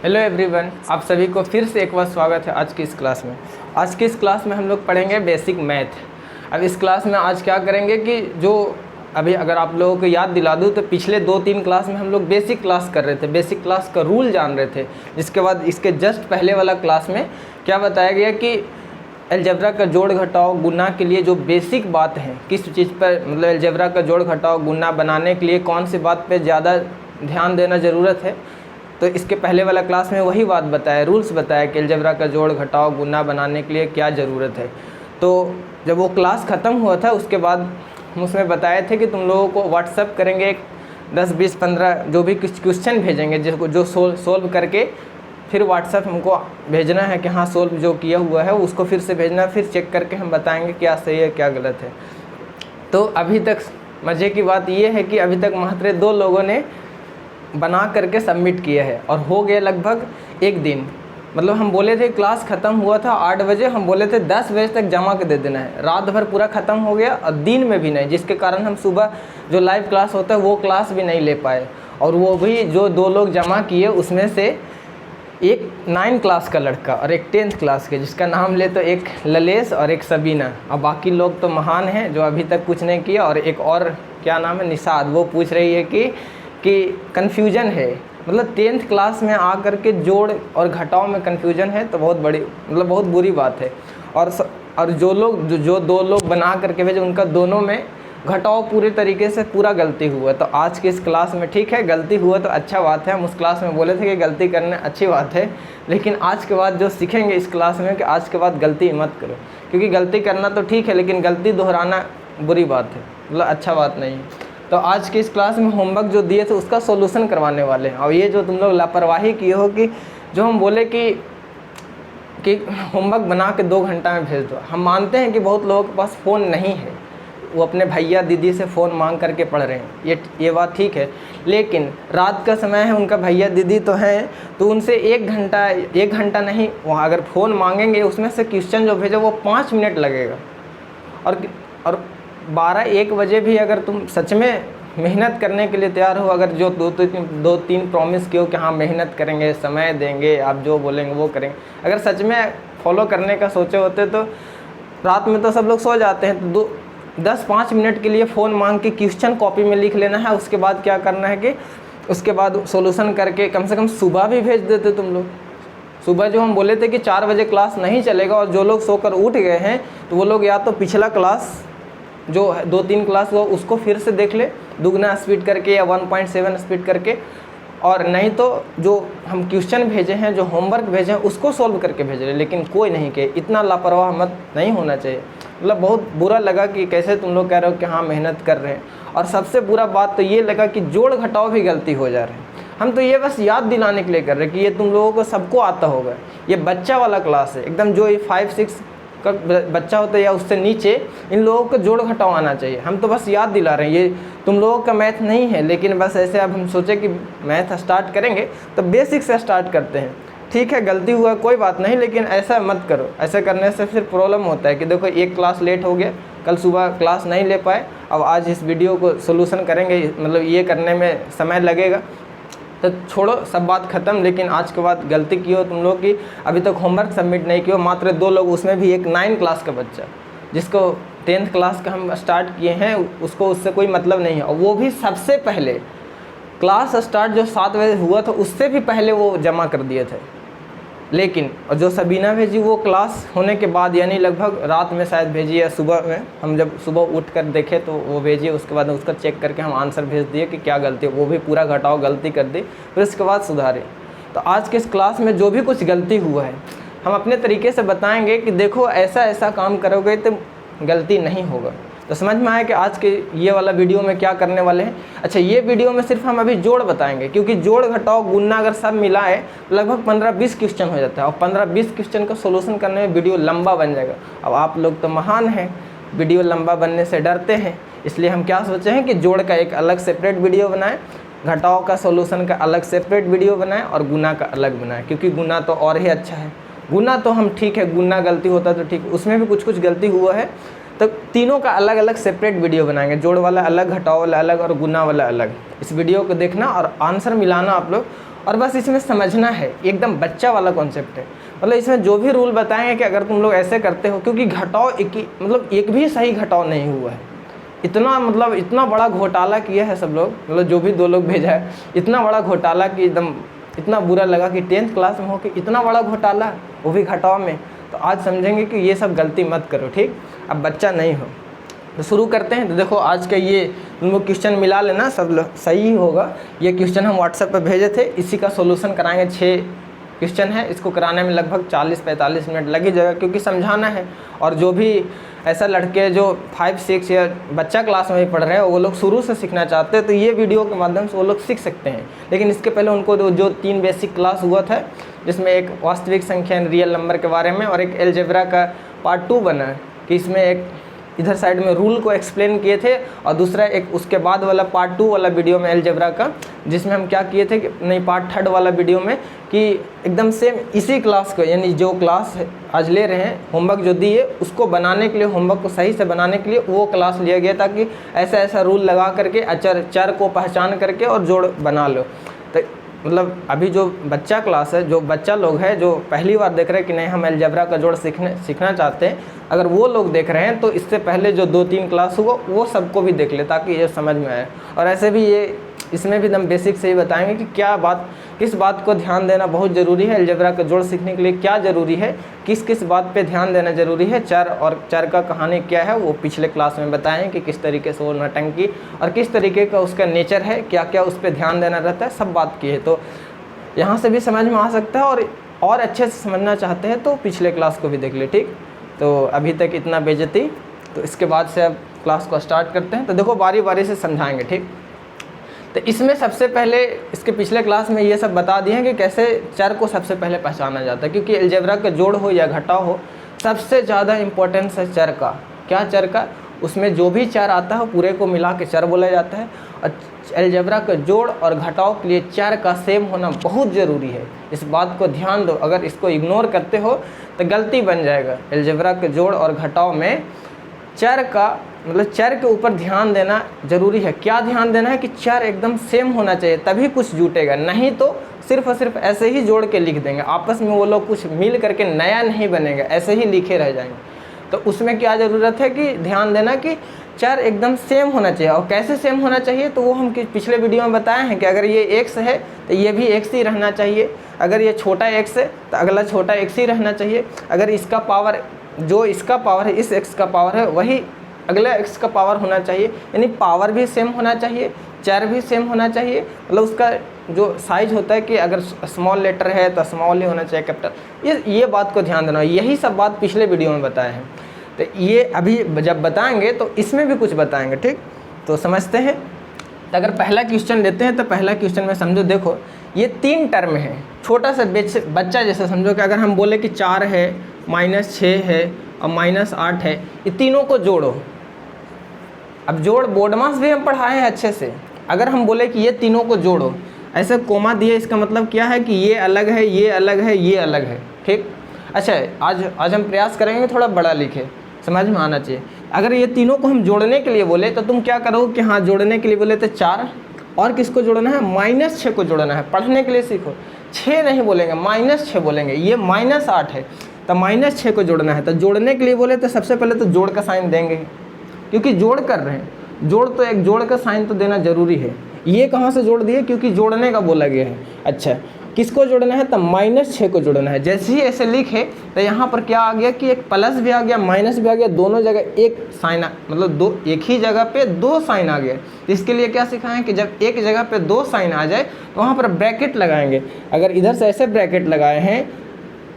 Hello everyone, आप सभी को फिर से एक बार स्वागत है आज की इस क्लास में। आज की इस क्लास में हम लोग पढ़ेंगे बेसिक मैथ। अब इस क्लास में आज क्या करेंगे कि जो अभी अगर आप लोगों को याद दिला दूँ तो पिछले 2-3 क्लास में हम लोग बेसिक क्लास कर रहे थे, बेसिक क्लास का रूल जान रहे थे। जिसके बाद इसके जस्ट पहले वाला क्लास में क्या बताया गया कि अलजेब्रा का जोड़ घटाव गुना के लिए जो बेसिक बात है, किस चीज़ पर मतलब अलजेब्रा का जोड़ घटाव गुना बनाने के लिए कौन सी बात पे ज़्यादा ध्यान देना ज़रूरत है। तो इसके पहले वाला क्लास में वही बात बताया, रूल्स बताया कि अलजेब्रा का जोड़ घटाव गुना बनाने के लिए क्या ज़रूरत है। तो जब वो क्लास ख़त्म हुआ था उसके बाद हम उसमें बताए थे कि तुम लोगों को व्हाट्सअप करेंगे 10, 20, 15 जो भी कुछ क्वेश्चन भेजेंगे जिसको जो सोल्व करके फिर व्हाट्सअप हमको भेजना है कि हाँ सोल्व जो किया हुआ है उसको फिर से भेजना, फिर चेक करके हम बताएंगे क्या सही है क्या गलत है। तो अभी तक मज़े की बात ये है कि अभी तक मात्र 2 लोगों ने बना करके सबमिट किया है और हो गया लगभग 1 दिन। मतलब हम बोले थे क्लास ख़त्म हुआ था 8 बजे, हम बोले थे 10 बजे तक जमा कर दे देना है। रात भर पूरा ख़त्म हो गया और दिन में भी नहीं, जिसके कारण हम सुबह जो लाइव क्लास होता है वो क्लास भी नहीं ले पाए। और वो भी जो 2 लोग जमा किए उसमें से एक 9 क्लास का लड़का और एक 10th क्लास के, जिसका नाम ले तो एक ललेश और एक सबीना, और बाकी लोग तो महान हैं जो अभी तक कुछ नहीं किया। और एक और क्या नाम है, निषाद, वो पूछ रही है कि कन्फ्यूजन है, मतलब 10th क्लास में आकर के जोड़ और घटाव में कन्फ्यूजन है तो बहुत बड़ी मतलब बहुत बुरी बात है। और जो लोग जो 2 लोग बना करके भेजे उनका दोनों में घटाव पूरे तरीके से पूरा गलती हुआ। तो आज की इस क्लास में ठीक है गलती हुआ तो अच्छा बात है, हम उस क्लास में बोले थे कि गलती करना अच्छी बात है, लेकिन आज के बाद जो सीखेंगे इस क्लास में कि आज के बाद गलती मत करो, क्योंकि गलती करना तो ठीक है लेकिन गलती दोहराना बुरी बात है, मतलब अच्छा बात नहीं है। तो आज की इस क्लास में होमवर्क जो दिए थे उसका सॉल्यूशन करवाने वाले हैं। और ये जो तुम लोग लापरवाही किए हो कि जो हम बोले कि होमवर्क बना के 2 घंटा में भेज दो, हम मानते हैं कि बहुत लोगों के पास फ़ोन नहीं है, वो अपने भैया दीदी से फ़ोन मांग करके पढ़ रहे हैं, ये बात ठीक है। लेकिन रात का समय है, उनका भैया दीदी तो हैं, तो उनसे 1 घंटा नहीं, वहाँ अगर फ़ोन मांगेंगे उसमें से क्वेश्चन जो भेजो वो 5 मिनट लगेगा। और 12-1 बजे भी अगर तुम सच में मेहनत करने के लिए तैयार हो, अगर जो 2-3 प्रॉमिस किए हो कि हाँ मेहनत करेंगे, समय देंगे, आप जो बोलेंगे वो करेंगे, अगर सच में फॉलो करने का सोचे होते तो रात में तो सब लोग सो जाते हैं। तो 10-5 मिनट के लिए फ़ोन मांग के क्वेश्चन कॉपी में लिख लेना है, उसके बाद क्या करना है कि उसके बाद सॉल्यूशन करके कम से कम सुबह भी भेज देते तुम लोग। सुबह जो हम बोले थे कि 4 बजे क्लास नहीं चलेगा और जो लोग सोकर उठ गए हैं तो वो लोग या तो पिछला क्लास जो 2-3 क्लास हुआ उसको फिर से देख ले दुगना स्पीड करके या 1.7 स्पीड करके, और नहीं तो जो हम क्वेश्चन भेजे हैं, जो होमवर्क भेजे हैं उसको सॉल्व करके भेज रहे। लेकिन कोई नहीं के, इतना लापरवाह मत नहीं होना चाहिए। मतलब बहुत बुरा लगा कि कैसे तुम लोग कह रहे हो कि हाँ मेहनत कर रहे हैं, और सबसे बुरा बात तो ये लगा कि जोड़ घटाव भी गलती हो जा रहे हैं। हम तो ये बस याद दिलाने के लिए कर रहे हैं कि ये तुम लोगों को सबको आता होगा, ये बच्चा वाला क्लास है एकदम, जो ये 5-6 का बच्चा होता है या उससे नीचे, इन लोगों को जोड़ घटाव आना चाहिए। हम तो बस याद दिला रहे हैं, ये तुम लोगों का मैथ नहीं है, लेकिन बस ऐसे अब हम सोचे कि मैथ स्टार्ट करेंगे तो बेसिक से स्टार्ट करते हैं। ठीक है गलती हुआ कोई बात नहीं, लेकिन ऐसा मत करो, ऐसा करने से फिर प्रॉब्लम होता है कि देखो 1 क्लास लेट हो गया, कल सुबह क्लास नहीं ले पाए, अब आज इस वीडियो को सोल्यूशन करेंगे, मतलब ये करने में समय लगेगा, तो छोड़ो सब बात ख़त्म। लेकिन आज के बाद गलती की हो तुम लोग की, अभी तक होमवर्क सबमिट नहीं किया, मात्र 2 लोग, उसमें भी एक 9 क्लास का बच्चा जिसको 10th क्लास का हम स्टार्ट किए हैं, उसको उससे कोई मतलब नहीं है। और वो भी सबसे पहले क्लास स्टार्ट जो 7 बजे हुआ था उससे भी पहले वो जमा कर दिए थे। लेकिन और जो सबीना भेजी वो क्लास होने के बाद, यानी लगभग रात में शायद भेजी या सुबह में, हम जब सुबह उठ कर देखे तो वो भेजी, उसके बाद उसका चेक करके हम आंसर भेज दिए कि क्या गलती है, वो भी पूरा घटाव गलती कर दी, फिर उसके बाद सुधारे। तो आज के इस क्लास में जो भी कुछ गलती हुआ है हम अपने तरीके से बताएंगे कि देखो ऐसा ऐसा काम करोगे तो गलती नहीं होगा। तो समझ में आया कि आज के ये वाला वीडियो में क्या करने वाले हैं। अच्छा, ये वीडियो में सिर्फ हम अभी जोड़ बताएंगे, क्योंकि जोड़ घटाव गुना अगर सब मिलाए लगभग 15-20 क्वेश्चन हो जाता है, और 15-20 क्वेश्चन का सोल्यूशन करने में वीडियो लंबा बन जाएगा। अब आप लोग तो महान हैं, वीडियो लंबा बनने से डरते हैं, इसलिए हम क्या सोचे हैं कि जोड़ का एक अलग सेपरेट वीडियो बनाएं, घटाव का सोल्यूशन का अलग सेपरेट वीडियो बनाएं और गुना का अलग बनाएं, क्योंककि गुना तो और ही अच्छा है। गुना तो हम ठीक है, गुना गलती होता तो ठीक, उसमें भी कुछ गलती हुआ है, तो तीनों का अलग अलग सेपरेट वीडियो बनाएंगे, जोड़ वाला अलग, घटाव वाला अलग और गुना वाला अलग। इस वीडियो को देखना और आंसर मिलाना आप लोग, और बस इसमें समझना है, एकदम बच्चा वाला कॉन्सेप्ट है। मतलब इसमें जो भी रूल बताएंगे कि अगर तुम लोग ऐसे करते हो, क्योंकि घटाव एक भी सही घटाव नहीं हुआ है। इतना बड़ा घोटाला किया है सब लोग, मतलब जो भी 2 लोग भेजा है, इतना बड़ा घोटाला कि एकदम इतना बुरा लगा कि 10th क्लास में हो कि इतना बड़ा घोटाला, वो भी घटाव में। तो आज समझेंगे कि ये सब गलती मत करो, ठीक। अब बच्चा नहीं हो तो शुरू करते हैं। तो देखो आज का ये तुम लोग क्वेश्चन मिला लेना, सब सही ही होगा। ये क्वेश्चन हम व्हाट्सएप पर भेजे थे, इसी का सोल्यूशन कराएंगे। 6 क्वेश्चन है, इसको कराने में लगभग 40-45 मिनट लगी जाएगा, क्योंकि समझाना है। और जो भी ऐसा लड़के जो 5-6 या बच्चा क्लास में ही पढ़ रहे हैं, वो लोग शुरू से सीखना चाहते हैं, तो ये वीडियो के माध्यम से वो लोग सीख सकते हैं। लेकिन इसके पहले उनको जो 3 बेसिक क्लास हुआ था, जिसमें एक वास्तविक संख्या रियल नंबर के बारे में और एक अलजेब्रा का पार्ट 2 बना है, कि इसमें एक इधर साइड में रूल को एक्सप्लेन किए थे, और दूसरा एक उसके बाद वाला पार्ट 2 वाला वीडियो में अलजेब्रा का, जिसमें हम क्या किए थे कि नहीं, पार्ट 3 वाला वीडियो में कि एकदम सेम इसी क्लास को, यानी जो क्लास आज ले रहे हैं, होमवर्क जो दिए उसको बनाने के लिए, होमवर्क को सही से बनाने के लिए वो क्लास लिया गया, ताकि ऐसा रूल लगा करके चर को पहचान करके और जोड़ बना लो। तो मतलब अभी जो बच्चा क्लास है, जो बच्चा लोग है, जो पहली बार देख रहे हैं कि नहीं हम अलजेब्रा का जोड़ सीखना चाहते हैं, अगर वो लोग देख रहे हैं तो इससे पहले जो 2-3 क्लास हुआ वो सबको भी देख ले, ताकि ये समझ में आए। और ऐसे भी इसमें भी हम बेसिक से ही बताएंगे कि किस बात को ध्यान देना बहुत ज़रूरी है अलजेब्रा का जोड़ सीखने के लिए, क्या ज़रूरी है, किस बात पे ध्यान देना ज़रूरी है। चर का कहानी क्या है वो पिछले क्लास में बताएं कि किस तरीके से वो नौटंकी और किस तरीके का उसका नेचर है, क्या क्या उस पर ध्यान देना रहता है, सब बात की है। तो यहाँ से भी समझ में आ सकता है, और अच्छे से समझना चाहते हैं तो पिछले क्लास को भी देख ले, ठीक। तो अभी तक इतना बेइज्जती, तो इसके बाद से अब क्लास को स्टार्ट करते हैं। तो देखो बारी बारी से समझाएंगे, ठीक। तो इसमें सबसे पहले इसके पिछले क्लास में ये सब बता दिए हैं कि कैसे चर को सबसे पहले पहचाना जाता है, क्योंकि अलजेब्रा का जोड़ हो या घटाव हो, सबसे ज़्यादा इम्पोर्टेंस है चर का। क्या चर का? उसमें जो भी चर आता है पूरे को मिला के चर बोला जाता है। और अलजेब्रा का जोड़ और घटाव के लिए चर का सेम होना बहुत ज़रूरी है, इस बात को ध्यान दो। अगर इसको इग्नोर करते हो तो गलती बन जाएगा। अलजेब्रा के जोड़ और घटाव में चर का मतलब चर के ऊपर ध्यान देना जरूरी है। क्या ध्यान देना है कि चर एकदम सेम होना चाहिए, तभी कुछ जुटेगा, नहीं तो सिर्फ और सिर्फ ऐसे ही जोड़ के लिख देंगे, आपस में वो लोग कुछ मिल करके नया नहीं बनेगा, ऐसे ही लिखे रह जाएंगे। तो उसमें क्या ज़रूरत है कि ध्यान देना कि चर एकदम सेम होना चाहिए। और कैसे सेम होना चाहिए तो वो हम पिछले वीडियो में बताए हैं कि अगर ये x है तो ये भी x ही रहना चाहिए, अगर ये छोटा x है तो अगला छोटा x ही रहना चाहिए, अगर इसका पावर जो इसका पावर है इस x का पावर है वही अगला x का पावर होना चाहिए, यानी पावर भी सेम होना चाहिए, चर भी सेम होना चाहिए। मतलब उसका जो साइज होता है कि अगर स्मॉल लेटर है तो स्मॉल ही होना चाहिए, कैपिटल, ये बात को ध्यान देना। यही सब बात पिछले वीडियो में बताए हैं, तो ये अभी जब बताएंगे तो इसमें भी कुछ बताएंगे, ठीक। तो समझते हैं। तो अगर पहला क्वेश्चन लेते हैं तो पहला क्वेश्चन में समझो, देखो ये 3 टर्म है, छोटा सा बच्चा जैसे समझो कि अगर हम बोले कि 4 है, -6 है और -8 है, ये तीनों को जोड़ो। अब जोड़ बोर्ड मास भी हम पढ़ाए हैं अच्छे से। अगर हम बोले कि ये तीनों को जोड़ो, ऐसे कोमा दिए, इसका मतलब क्या है कि ये अलग है, ये अलग है, ये अलग है, ठीक। अच्छा, आज हम प्रयास करेंगे थोड़ा बड़ा लिखे, समझ में आना चाहिए। अगर ये तीनों को हम जोड़ने के लिए बोले तो तुम क्या करोगे कि हाँ जोड़ने के लिए बोले तो 4, और किसको जोड़ना है, -6 को जोड़ना है। पढ़ने के लिए सीखो, 6 नहीं बोलेंगे, -6 बोलेंगे। ये -8 है तो -6 को जोड़ना है। तो जोड़ने के लिए बोले तो सबसे पहले तो जोड़ का साइन देंगे, क्योंकि जोड़ कर रहे हैं, जोड़ तो एक जोड़ का साइन तो देना जरूरी है। ये कहाँ से जोड़ दिए, क्योंकि जोड़ने का बोला गया है। अच्छा, किसको जोड़ना है तो -6 को जोड़ना है। जैसे ही ऐसे लिखे तो यहाँ पर क्या आ गया कि एक प्लस भी आ गया, माइनस भी आ गया, दोनों जगह एक साइन, मतलब एक ही जगह पे 2 साइन आ गए। इसके लिए क्या सिखाएं कि जब एक जगह पे 2 साइन आ जाए तो वहाँ पर ब्रैकेट लगाएंगे। अगर इधर से ऐसे ब्रैकेट लगाए हैं,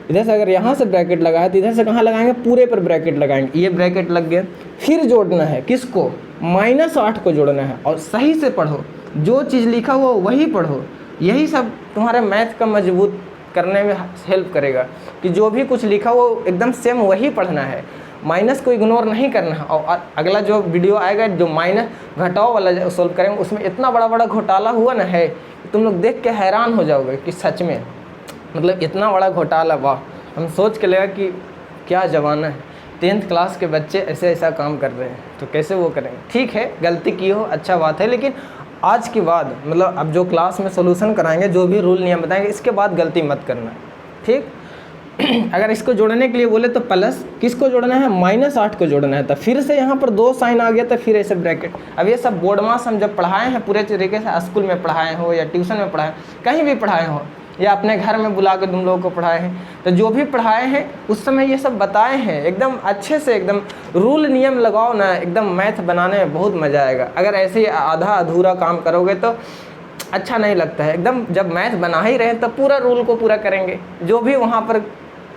इधर से अगर यहाँ से ब्रैकेट लगाए तो इधर से कहाँ लगाएंगे, पूरे पर ब्रैकेट लगाएंगे। ये ब्रैकेट लग गया। फिर जोड़ना है किसको, -8 को जोड़ना है। और सही से पढ़ो, जो चीज़ लिखा हुआ वही पढ़ो। यही सब तुम्हारे मैथ का मजबूत करने में हेल्प करेगा कि जो भी कुछ लिखा हुआ एकदम सेम वही पढ़ना है, माइनस को इग्नोर नहीं करना है। और अगला जो वीडियो आएगा जो माइनस घटाव वाला सोल्व करेंगे, उसमें इतना बड़ा बड़ा घोटाला हुआ ना है, तुम लोग देख के हैरान हो जाओगे कि सच में मतलब इतना बड़ा घोटाला, वाह। हम सोच के लगा कि क्या ज़माना है, 10th क्लास के बच्चे ऐसा काम कर रहे हैं तो कैसे वो करेंगे। ठीक है, गलती की हो अच्छा बात है, लेकिन आज के बाद मतलब अब जो क्लास में सोल्यूशन कराएंगे, जो भी रूल नियम बताएंगे, इसके बाद गलती मत करना, ठीक। अगर इसको जोड़ने के लिए बोले तो प्लस किसको जोड़ना है, -8 को जोड़ना है। तो फिर से यहाँ पर 2 साइन आ गया, तो फिर ऐसे ब्रैकेट। अब ये सब बोर्ड मास हम जब पढ़ाए हैं पूरे तरीके से, स्कूल में पढ़ाए हो या ट्यूशन में पढ़ाए, कहीं भी पढ़ाए हो, या अपने घर में बुला के तुम लोगों को पढ़ाए हैं, तो जो भी पढ़ाए हैं उस समय ये सब बताए हैं, एकदम अच्छे से एकदम रूल नियम लगाओ ना, एकदम मैथ बनाने में बहुत मज़ा आएगा। अगर ऐसे ही आधा अधूरा काम करोगे तो अच्छा नहीं लगता है। एकदम जब मैथ बना ही रहे तो पूरा रूल को पूरा करेंगे, जो भी वहाँ पर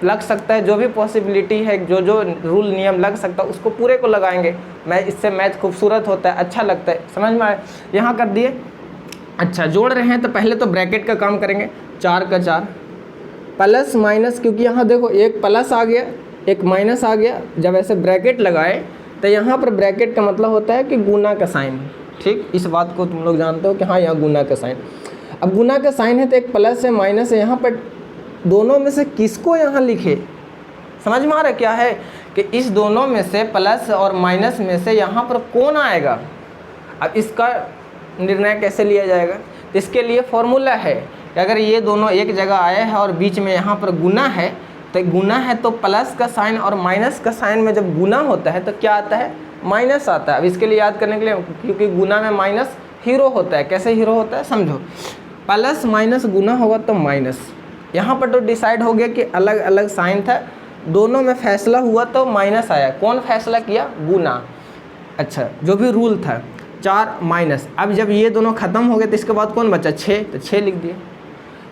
लग सकता है, जो भी पॉसिबिलिटी है, जो जो रूल नियम लग सकता है उसको पूरे को लगाएंगे। इससे मैथ खूबसूरत होता है, अच्छा लगता है। समझ में आए? यहाँ कर दिए। अच्छा, जोड़ रहे हैं तो पहले तो ब्रैकेट का काम करेंगे। 4 का 4 प्लस माइनस, क्योंकि यहाँ देखो एक प्लस आ गया एक माइनस आ गया। जब ऐसे ब्रैकेट लगाए तो यहाँ पर ब्रैकेट का मतलब होता है कि गुना का साइन, ठीक। इस बात को तुम लोग जानते हो कि हाँ यहाँ गुना का साइन। अब गुना का साइन है तो एक प्लस है माइनस है, यहाँ पर दोनों में से किसको यहाँ लिखे? समझ में आ रहा क्या है कि इस दोनों में से प्लस और माइनस में से यहाँ पर कौन आएगा। अब इसका निर्णय कैसे लिया जाएगा? तो इसके लिए फॉर्मूला है कि अगर ये दोनों एक जगह आए हैं और बीच में यहाँ पर गुना है, तो गुना है तो प्लस का साइन और माइनस का साइन में जब गुना होता है तो क्या आता है? माइनस आता है। अब इसके लिए याद करने के लिए, क्योंकि गुना में माइनस हीरो होता है। कैसे हीरो होता है समझो, प्लस माइनस गुना होगा तो माइनस। यहाँ पर तो डिसाइड हो गया कि अलग अलग साइन था, दोनों में फैसला हुआ तो माइनस आया। कौन फैसला किया? गुना। अच्छा, जो भी रूल था 4 माइनस। अब जब ये दोनों ख़त्म हो गए तो इसके बाद कौन बचा? 6, तो 6 लिख दिए।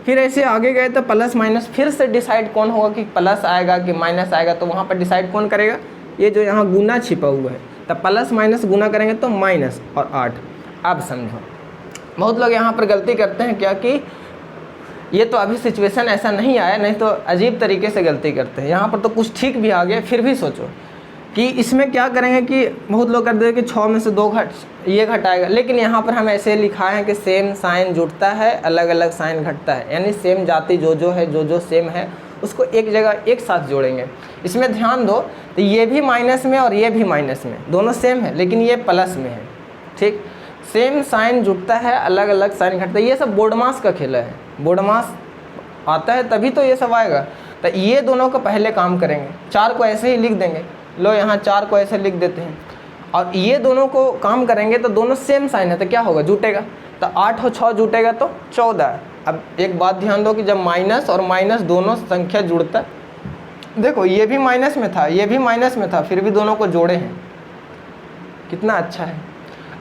फिर ऐसे आगे गए तो प्लस माइनस, फिर से डिसाइड कौन होगा कि प्लस आएगा कि माइनस आएगा, तो वहाँ पर डिसाइड कौन करेगा? ये जो यहाँ गुना छिपा हुआ है। तो प्लस माइनस गुना करेंगे तो माइनस और 8। अब समझो, बहुत लोग यहाँ पर गलती करते हैं क्या कि ये तो अभी सिचुएशन ऐसा नहीं आया, नहीं तो अजीब तरीके से गलती करते हैं। यहाँ पर तो कुछ ठीक भी आ गया, फिर भी सोचो कि इसमें क्या करेंगे कि बहुत लोग कर देते कि 6 में से 2 ये घटाएगा, लेकिन यहाँ पर हम ऐसे लिखा है कि सेम साइन जुड़ता है, अलग अलग साइन घटता है। यानी सेम जाति जो है, जो सेम है उसको एक जगह एक साथ जोड़ेंगे। इसमें ध्यान दो, तो ये भी माइनस में और ये भी माइनस में, दोनों सेम है लेकिन ये प्लस में है, ठीक। सेम साइन जुड़ता है, अलग अलग साइन घटता है। ये सब बोर्ड मास का खेला है, बोर्ड मास आता है तभी तो ये सब आएगा। तो ये दोनों का पहले काम करेंगे। 4 को ऐसे ही लिख देंगे, लो यहाँ 4 को ऐसे लिख देते हैं, और ये दोनों को काम करेंगे तो दोनों सेम साइन है तो क्या होगा? जुटेगा। तो 8 और 6 जुटेगा तो 14। अब एक बात ध्यान दो कि जब माइनस और माइनस दोनों संख्या जुड़ता, देखो ये भी माइनस में था, ये भी माइनस में था, फिर भी दोनों को जोड़े हैं, कितना अच्छा है।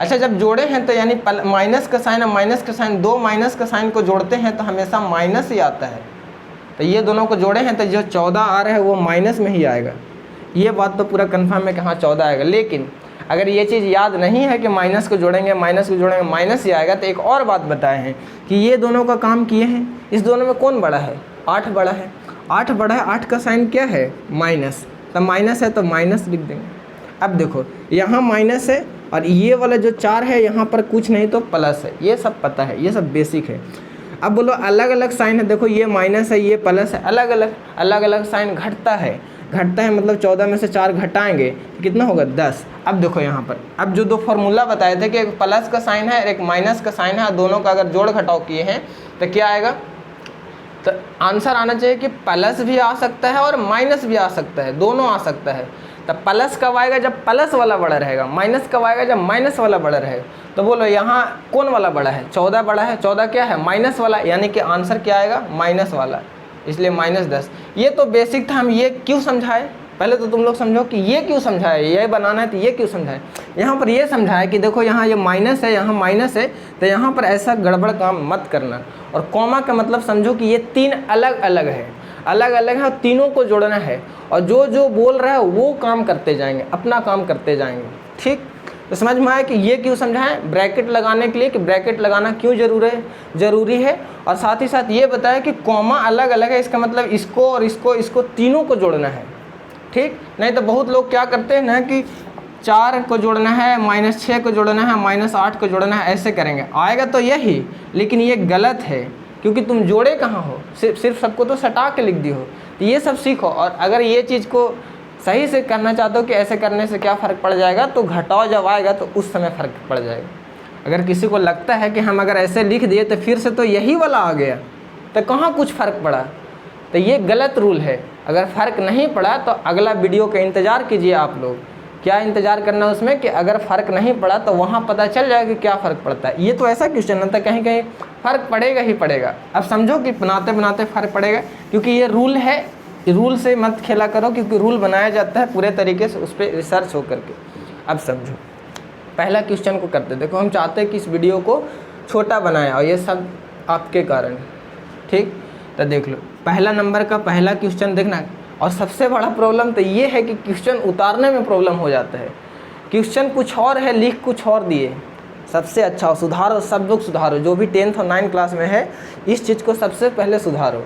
अच्छा, जब जोड़े हैं तो यानी माइनस का साइन और माइनस का साइन, 2 माइनस का साइन को जोड़ते हैं तो हमेशा माइनस ही आता है। तो ये दोनों को जोड़े हैं तो जो 14 आ रहा है वो माइनस में ही आएगा। ये बात तो पूरा कंफर्म है कि हाँ 14 आएगा। लेकिन अगर ये चीज़ याद नहीं है कि माइनस को जोड़ेंगे माइनस ही आएगा, तो एक और बात बताए हैं कि ये दोनों का काम किए हैं, इस दोनों में कौन बड़ा है? 8 बड़ा है। 8 बड़ा है, 8 का साइन क्या है? माइनस। तो माइनस है तो माइनस लिख देंगे। अब देखो यहाँ माइनस है और ये वाला जो 4 है यहाँ पर कुछ नहीं तो प्लस है, ये सब पता है, ये सब बेसिक है। अब बोलो अलग अलग साइन है, देखो ये माइनस है ये प्लस है, अलग अलग साइन घटता है मतलब 14 में से 4 घटाएंगे तो कितना होगा? 10। अब देखो यहाँ पर, अब जो 2 फार्मूला बताए थे कि एक प्लस का साइन है और एक माइनस का साइन है, दोनों का अगर जोड़ घटाव किए हैं तो क्या आएगा? तो आंसर आना चाहिए कि प्लस भी आ सकता है और माइनस भी आ सकता है, दोनों आ सकता है। तो प्लस कब आएगा? जब प्लस वाला बड़ा रहेगा। माइनस कब आएगा? जब माइनस वाला बड़ा रहेगा। तो बोलो यहाँ कौन वाला बड़ा है? 14 बड़ा है। 14 क्या है? माइनस वाला, यानी कि आंसर क्या आएगा? माइनस वाला, इसलिए -10। ये तो बेसिक था। हम ये क्यों समझाए? पहले तो तुम लोग समझो कि ये क्यों समझाए, ये बनाना है तो ये क्यों समझाए। यहाँ पर ये समझाया कि देखो यहाँ ये माइनस है, यहाँ माइनस है, तो यहाँ पर ऐसा गड़बड़ काम मत करना। और कॉमा का मतलब समझो कि ये 3 अलग अलग है और तीनों को जोड़ना है, और जो बोल रहा है वो काम करते जाएंगे, अपना काम करते जाएंगे, ठीक। तो समझ में आया कि ये क्यों समझाएं? ब्रैकेट लगाने के लिए, कि ब्रैकेट लगाना क्यों ज़रूरी है। और साथ ही साथ ये बताया कि कॉमा अलग अलग है, इसका मतलब इसको और इसको तीनों को जोड़ना है, ठीक। नहीं तो बहुत लोग क्या करते हैं ना कि 4 को जोड़ना है, -6 को जोड़ना है, -8 को जोड़ना है, ऐसे करेंगे, आएगा तो यही, लेकिन ये गलत है क्योंकि तुम जोड़े कहाँ हो, सिर्फ सबको तो सटा के लिख दी हो। तो ये सब सीखो, और अगर ये चीज़ को सही से करना चाहते हो कि ऐसे करने से क्या फ़र्क पड़ जाएगा, तो घटाव जब आएगा तो उस समय फ़र्क पड़ जाएगा। अगर किसी को लगता है कि हम अगर ऐसे लिख दिए तो फिर से तो यही वाला आ गया, तो कहाँ कुछ फ़र्क पड़ा, तो ये गलत रूल है। अगर फ़र्क नहीं पड़ा तो अगला वीडियो का इंतज़ार कीजिए आप लोग। क्या इंतज़ार करना है उसमें कि अगर फ़र्क नहीं पड़ा तो वहाँ पता चल जाएगा कि क्या फ़र्क पड़ता है। ये तो ऐसा क्वेश्चन होता है कहीं कहीं फ़र्क पड़ेगा ही पड़ेगा। अब समझो कि बनाते बनाते फ़र्क पड़ेगा, क्योंकि ये रूल है, रूल से मत खेला करो, क्योंकि रूल बनाया जाता है पूरे तरीके से, उस पर रिसर्च हो करके। अब समझो, पहला क्वेश्चन को करते। देखो हम चाहते हैं कि इस वीडियो को छोटा बनाएं और ये सब आपके कारण, ठीक। तो देख लो पहला नंबर का पहला क्वेश्चन देखना। और सबसे बड़ा प्रॉब्लम तो ये है कि क्वेश्चन उतारने में प्रॉब्लम हो जाता है। क्वेश्चन कुछ और है, लिख कुछ और दिए। सबसे अच्छा सुधारो, सब लोग सुधारो, जो भी 10th और 9th क्लास में है इस चीज़ को सबसे पहले सुधारो,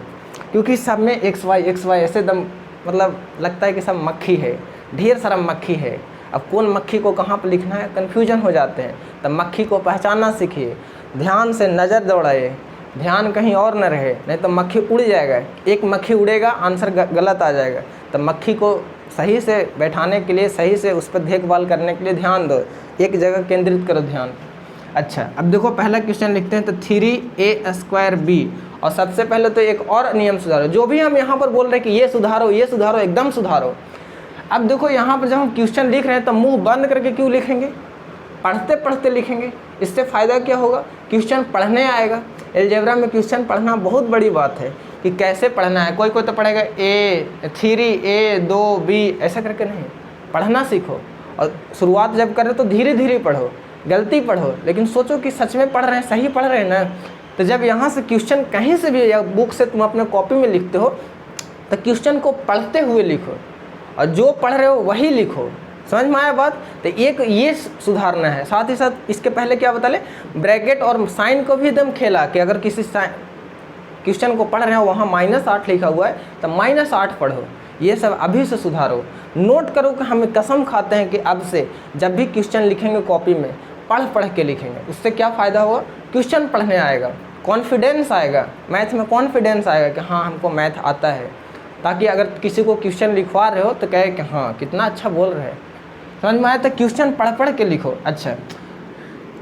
क्योंकि सब में XY ऐसे दम मतलब लगता है कि सब मक्खी है, ढेर सारा मक्खी है। अब कौन मक्खी को कहाँ पर लिखना है कन्फ्यूजन हो जाते हैं। तब मक्खी को पहचानना सीखिए, ध्यान से नज़र दौड़ाइए, ध्यान कहीं और न रहे, नहीं तो मक्खी उड़ जाएगा। एक मक्खी उड़ेगा, आंसर गलत आ जाएगा। तो मक्खी को सही से बैठाने के लिए, सही से उस पर देखभाल करने के लिए ध्यान दो, एक जगह केंद्रित करो ध्यान। अच्छा, अब देखो पहला क्वेश्चन लिखते हैं तो 3a² b। और सबसे पहले तो एक और नियम सुधारो, जो भी हम यहाँ पर बोल रहे हैं कि ये सुधारो एकदम सुधारो। अब देखो यहाँ पर जब हम क्वेश्चन लिख रहे हैं तो मुंह बंद करके क्यों लिखेंगे, पढ़ते पढ़ते लिखेंगे। इससे फ़ायदा क्या होगा, क्वेश्चन पढ़ने आएगा। अलजेब्रा में क्वेश्चन पढ़ना बहुत बड़ी बात है कि कैसे पढ़ना है। कोई तो पढ़ेगा A3A2B ऐसा करके नहीं, पढ़ना सीखो। और शुरुआत जब करो तो धीरे धीरे पढ़ो, गलती पढ़ो, लेकिन सोचो कि सच में पढ़ रहे हैं, सही पढ़ रहे हैं ना। तो जब यहाँ से क्वेश्चन कहीं से भी या बुक से तुम अपने कॉपी में लिखते हो तो क्वेश्चन को पढ़ते हुए लिखो, और जो पढ़ रहे हो वही लिखो। समझ में आया बात। तो एक ये सुधारना है। साथ ही साथ इसके पहले क्या बता ले, ब्रैकेट और साइन को भी एकदम खेला कि अगर किसी क्वेश्चन को पढ़ रहे हो वहाँ -8 लिखा हुआ है तो -8 पढ़ो। ये सब अभी से सुधारो। नोट करो कि हम कसम खाते हैं कि अब से जब भी क्वेश्चन लिखेंगे कॉपी में पढ़ के लिखेंगे। उससे क्या फ़ायदा होगा, क्वेश्चन पढ़ने आएगा, कॉन्फिडेंस आएगा, मैथ में कॉन्फिडेंस आएगा कि हाँ हमको मैथ आता है। ताकि अगर किसी को क्वेश्चन लिखवा रहे हो तो कहे कि हाँ कितना अच्छा बोल रहे हैं। समझ में आया। तो क्वेश्चन पढ़ के लिखो। अच्छा,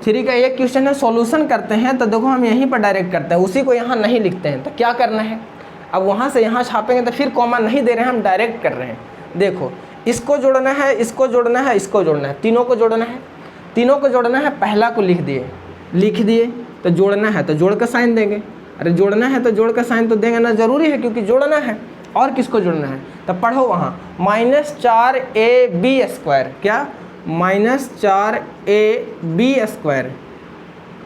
3 का एक क्वेश्चन है, सॉल्यूशन करते हैं। तो देखो हम यहीं पर डायरेक्ट करते हैं, उसी को यहाँ नहीं लिखते हैं। तो क्या करना है, अब वहाँ से यहाँ छापेंगे तो फिर कॉमा नहीं दे रहे हैं, हम डायरेक्ट कर रहे हैं। देखो इसको जोड़ना है, इसको जोड़ना है, इसको जोड़ना है, तीनों को जोड़ना है। तीनों को जोड़ना है, पहला को लिख दिए तो जोड़ना है तो जोड़ का साइन देंगे। अरे जोड़ना है तो जोड़ का साइन तो देंगे ना, ज़रूरी है क्योंकि जोड़ना है। और किसको जोड़ना है, तब पढ़ो वहाँ -4ab²। क्या, -4ab²।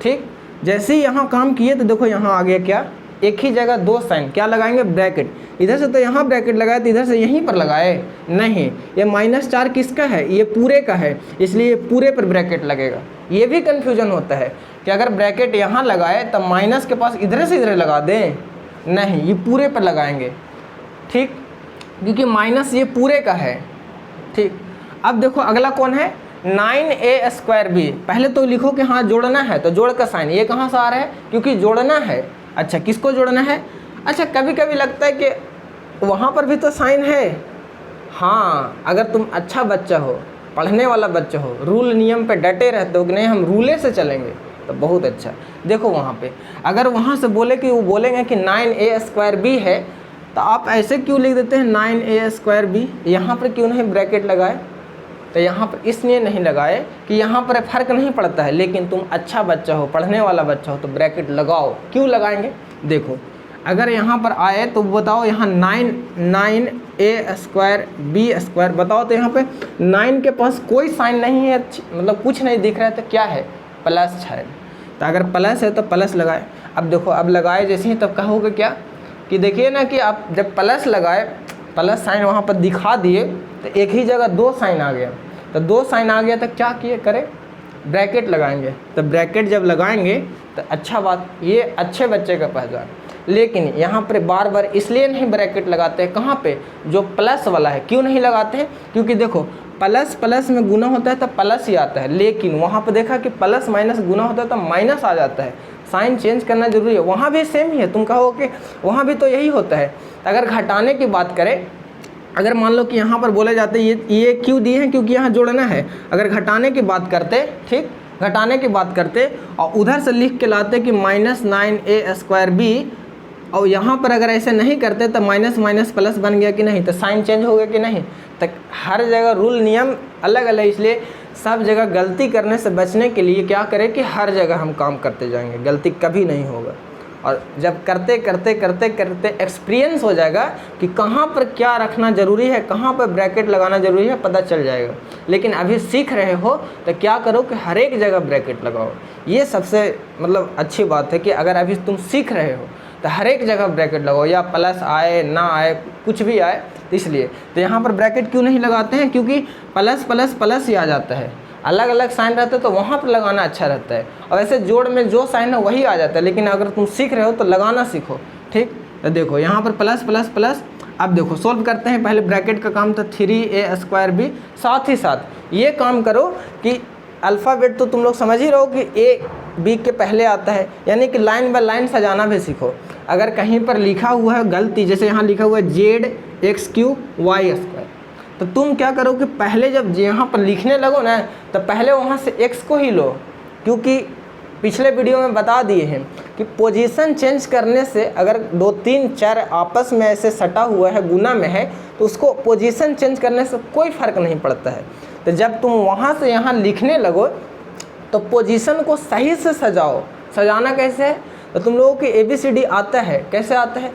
ठीक, जैसे ही यहाँ काम किए तो देखो यहाँ आ गया क्या, एक ही जगह 2 साइन, क्या लगाएंगे, ब्रैकेट। इधर से तो यहाँ ब्रैकेट लगाए तो इधर से यहीं पर लगाए नहीं। ये -4 किसका है, ये पूरे का है, इसलिए ये पूरे पर ब्रैकेट लगेगा। ये भी कन्फ्यूजन होता है कि अगर ब्रैकेट यहाँ लगाए तो माइनस के पास इधर से इधर लगा दें, नहीं, ये पूरे पर लगाएंगे। ठीक, क्योंकि माइनस ये पूरे का है। ठीक, अब देखो अगला कौन है, 9a²b। पहले तो लिखो कि हाँ जोड़ना है तो जोड़ का साइन, ये कहाँ से आ रहा है, क्योंकि जोड़ना है। अच्छा, किसको जोड़ना है, अच्छा कभी कभी लगता है कि वहाँ पर भी तो साइन है। हाँ, अगर तुम अच्छा बच्चा हो, पढ़ने वाला बच्चा हो, रूल नियम पे डटे रहते हो कि नहीं हम रूले से चलेंगे, तो बहुत अच्छा। देखो वहाँ पे अगर वहाँ से बोले कि वो बोलेंगे कि 9a² है, तो आप ऐसे क्यों लिख देते हैं 9a²b। यहाँ पर क्यों नहीं ब्रैकेट लगाए, तो यहाँ पर इसलिए नहीं लगाए कि यहाँ पर फ़र्क नहीं पड़ता है। लेकिन तुम अच्छा बच्चा हो, पढ़ने वाला बच्चा हो, तो ब्रैकेट लगाओ। क्यों लगाएंगे, देखो अगर यहाँ पर आए तो बताओ यहाँ 9a²b², बताओ तो यहाँ पे 9 के पास कोई साइन नहीं है, मतलब कुछ नहीं दिख रहा है, तो क्या है, प्लस है। तो अगर प्लस है तो प्लस लगाए। अब देखो अब लगाए जैसे ही तब कहोगे क्या कि देखिए ना कि आप जब प्लस लगाए, प्लस साइन वहाँ पर दिखा दिए तो एक ही जगह 2 साइन आ गया। तो 2 साइन आ गया तो क्या किए करें, ब्रैकेट लगाएंगे। तो ब्रैकेट जब लगाएंगे तो अच्छा बात, ये अच्छे बच्चे का पहचान। लेकिन यहाँ पर बार बार इसलिए नहीं ब्रैकेट लगाते हैं, कहाँ पे, जो प्लस वाला है। क्यों नहीं लगाते हैं, क्योंकि देखो प्लस प्लस में गुना होता है तो प्लस ही आता है, लेकिन वहाँ पर देखा कि प्लस माइनस गुना होता है तो माइनस आ जाता है। साइन चेंज करना जरूरी है। वहाँ भी सेम ही है, तुम कहो कि वहाँ भी तो यही होता है। अगर घटाने की बात करें, अगर मान लो कि यहाँ पर बोले जाते ये क्यों दिए हैं, क्योंकि यहाँ जोड़ना है। अगर घटाने की बात करते, ठीक, घटाने की बात करते और उधर से लिख के लाते कि -9a²b, और यहाँ पर अगर ऐसे नहीं करते तो माइनस माइनस प्लस बन गया कि नहीं, तो साइन चेंज हो गया कि नहीं। तो हर जगह रूल नियम अलग अलग, इसलिए सब जगह गलती करने से बचने के लिए क्या करें कि हर जगह हम काम करते जाएंगे, गलती कभी नहीं होगा। और जब करते करते करते करते एक्सपीरियंस हो जाएगा कि कहाँ पर क्या रखना ज़रूरी है, कहाँ पर ब्रैकेट लगाना ज़रूरी है, पता चल जाएगा। लेकिन अभी सीख रहे हो तो क्या करो कि हर एक जगह ब्रैकेट लगाओ। ये सबसे मतलब अच्छी बात है कि अगर अभी तुम सीख रहे हो तो हर एक जगह ब्रैकेट लगाओ, या प्लस आए ना आए कुछ भी आए। तो इसलिए तो यहाँ पर ब्रैकेट क्यों नहीं लगाते हैं, क्योंकि प्लस प्लस प्लस ही आ जाता है, अलग अलग साइन रहता है तो वहाँ पर लगाना अच्छा रहता है। और ऐसे जोड़ में जो साइन है वही आ जाता है, लेकिन अगर तुम सीख रहे हो तो लगाना सीखो, ठीक। तो देखो यहाँ पर प्लस प्लस प्लस। अब देखो सोल्व करते हैं। पहले ब्रैकेट का काम था 3a²b, साथ ही साथ ये काम करो कि अल्फ़ाबेट तो तुम लोग समझ ही रहो कि ए बी के पहले आता है, यानी कि लाइन बाय लाइन सजाना भी सीखो। अगर कहीं पर लिखा हुआ है गलती, जैसे यहाँ लिखा हुआ है ZX3Y², तो तुम क्या करो कि पहले जब यहाँ पर लिखने लगो ना तो पहले वहाँ से x को ही लो, क्योंकि पिछले वीडियो में बता दिए हैं कि पोजीशन चेंज करने से अगर 2 3 4 आपस में ऐसे सटा हुआ है, गुना में है, तो उसको पोजीशन चेंज करने से कोई फ़र्क नहीं पड़ता है। तो जब तुम वहाँ से यहाँ लिखने लगो तो पोजीशन को सही से सजाओ। सजाना कैसे है, तो तुम लोगों की ABCD आता है, कैसे आता है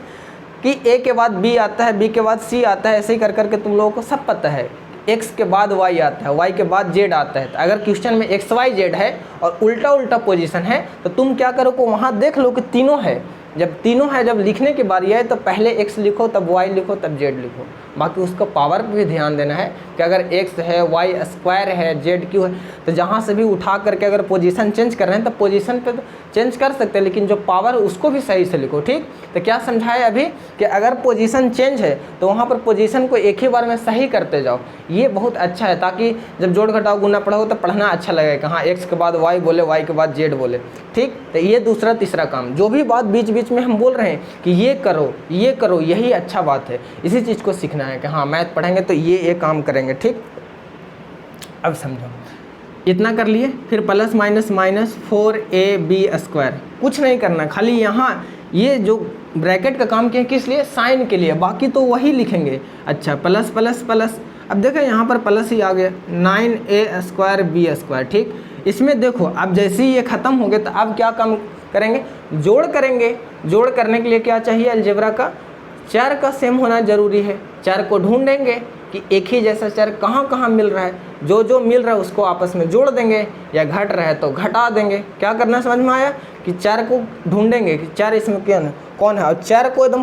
कि A के बाद B आता है, B के बाद C आता है, ऐसे ही कर करके तुम लोगों को सब पता है। X के बाद Y आता है, Y के बाद Z आता है। तो अगर क्वेश्चन में XYZ है और उल्टा उल्टा पोजीशन है तो तुम क्या करो को वहाँ देख लो कि तीनों है। जब तीनों है, जब लिखने की बारी है तो पहले X लिखो, तब Y लिखो, तब Z लिखो। बाकी उसका पावर पर भी ध्यान देना है कि अगर X है, Y² है, ZQ है, तो जहाँ से भी उठा करके अगर पोजीशन चेंज कर रहे हैं तो पोजीशन पे तो चेंज कर सकते हैं, लेकिन जो पावर है उसको भी सही से लिखो, ठीक। तो क्या समझाए अभी कि अगर पोजीशन चेंज है तो वहाँ पर पोजीशन को एक ही बार में सही करते जाओ। ये बहुत अच्छा है, ताकि जब जोड़ घटाओ गुना पढ़ो तो पढ़ना अच्छा लगेगा। हाँ, X के बाद Y बोले, Y के बाद Z बोले, ठीक। तो ये दूसरा तीसरा काम, जो भी बात बीच बीच में हम बोल रहे हैं कि ये करो ये करो, यही अच्छा बात है। इसी चीज़ को सीखना है कि हाँ मैथ पढ़ेंगे तो ये काम करेंगे, ठीक। अब समझो, इतना कर लिए, फिर प्लस माइनस माइनस 4ab², कुछ नहीं करना, खाली यहाँ ये जो ब्रैकेट का काम किया किस लिए, साइन के लिए, बाकी तो वही लिखेंगे। अच्छा, प्लस प्लस प्लस, अब देखो यहाँ पर प्लस ही आ गया, 9a²b², ठीक। इसमें देखो अब जैसे ही ये ख़त्म हो गया तो अब क्या काम करेंगे, जोड़ करेंगे। जोड़ करने के लिए क्या चाहिए, अलजेब्रा का चर का सेम होना ज़रूरी है। चर को ढूंढेंगे कि एक ही जैसा चर कहाँ कहाँ मिल रहा है, जो जो मिल रहा है उसको आपस में जोड़ देंगे, या घट रहा है तो घटा देंगे। क्या करना समझ में आया कि चर को ढूंढेंगे कि चर इसमें कौन है, और चर को एकदम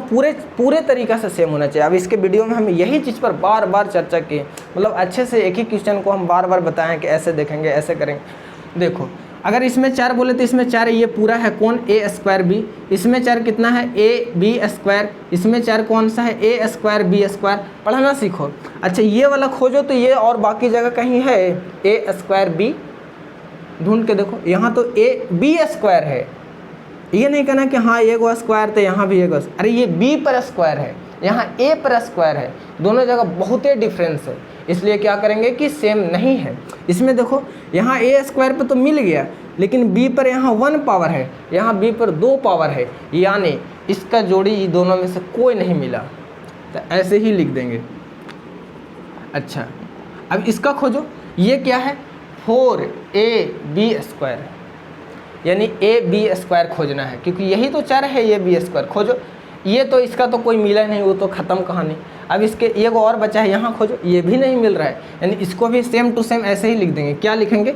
पूरे तरीक़ा से सेम होना चाहिए। अब इसके वीडियो में हम यही चीज़ पर बार बार चर्चा की, मतलब अच्छे से एक ही क्वेश्चन को हम बार बार बताएं कि ऐसे देखेंगे, ऐसे करेंगे। देखो अगर इसमें 4 बोले तो इसमें 4 ये पूरा है कौन, a²b। इसमें 4 कितना है, ab²। इसमें 4 कौन सा है, a²b²। पढ़ना सीखो। अच्छा, ये वाला खोजो तो ये और बाकी जगह कहीं है a²b, ढूंढ के देखो। यहाँ तो ab² है, ये नहीं कहना कि हाँ एक स्क्वायर तो यहाँ भी एक, अरे ये b² है, यहाँ a² है, दोनों जगह बहुत ही डिफरेंस है। इसलिए क्या करेंगे कि सेम नहीं है। इसमें देखो यहाँ a² पे तो मिल गया, लेकिन b पर यहाँ 1 पावर है, यहाँ b पर 2 पावर है, यानी इसका जोड़ी दोनों में से कोई नहीं मिला, तो ऐसे ही लिख देंगे। अच्छा, अब इसका खोजो, ये क्या है, 4ab², यानी ab² खोजना है, क्योंकि यही तो चर है, ये b² खोजो। ये तो इसका तो कोई मिला नहीं, वो तो ख़त्म कहानी। अब इसके एक और बचा है, यहाँ खोजो, ये भी नहीं मिल रहा है, यानी इसको भी सेम टू सेम ऐसे ही लिख देंगे। क्या लिखेंगे,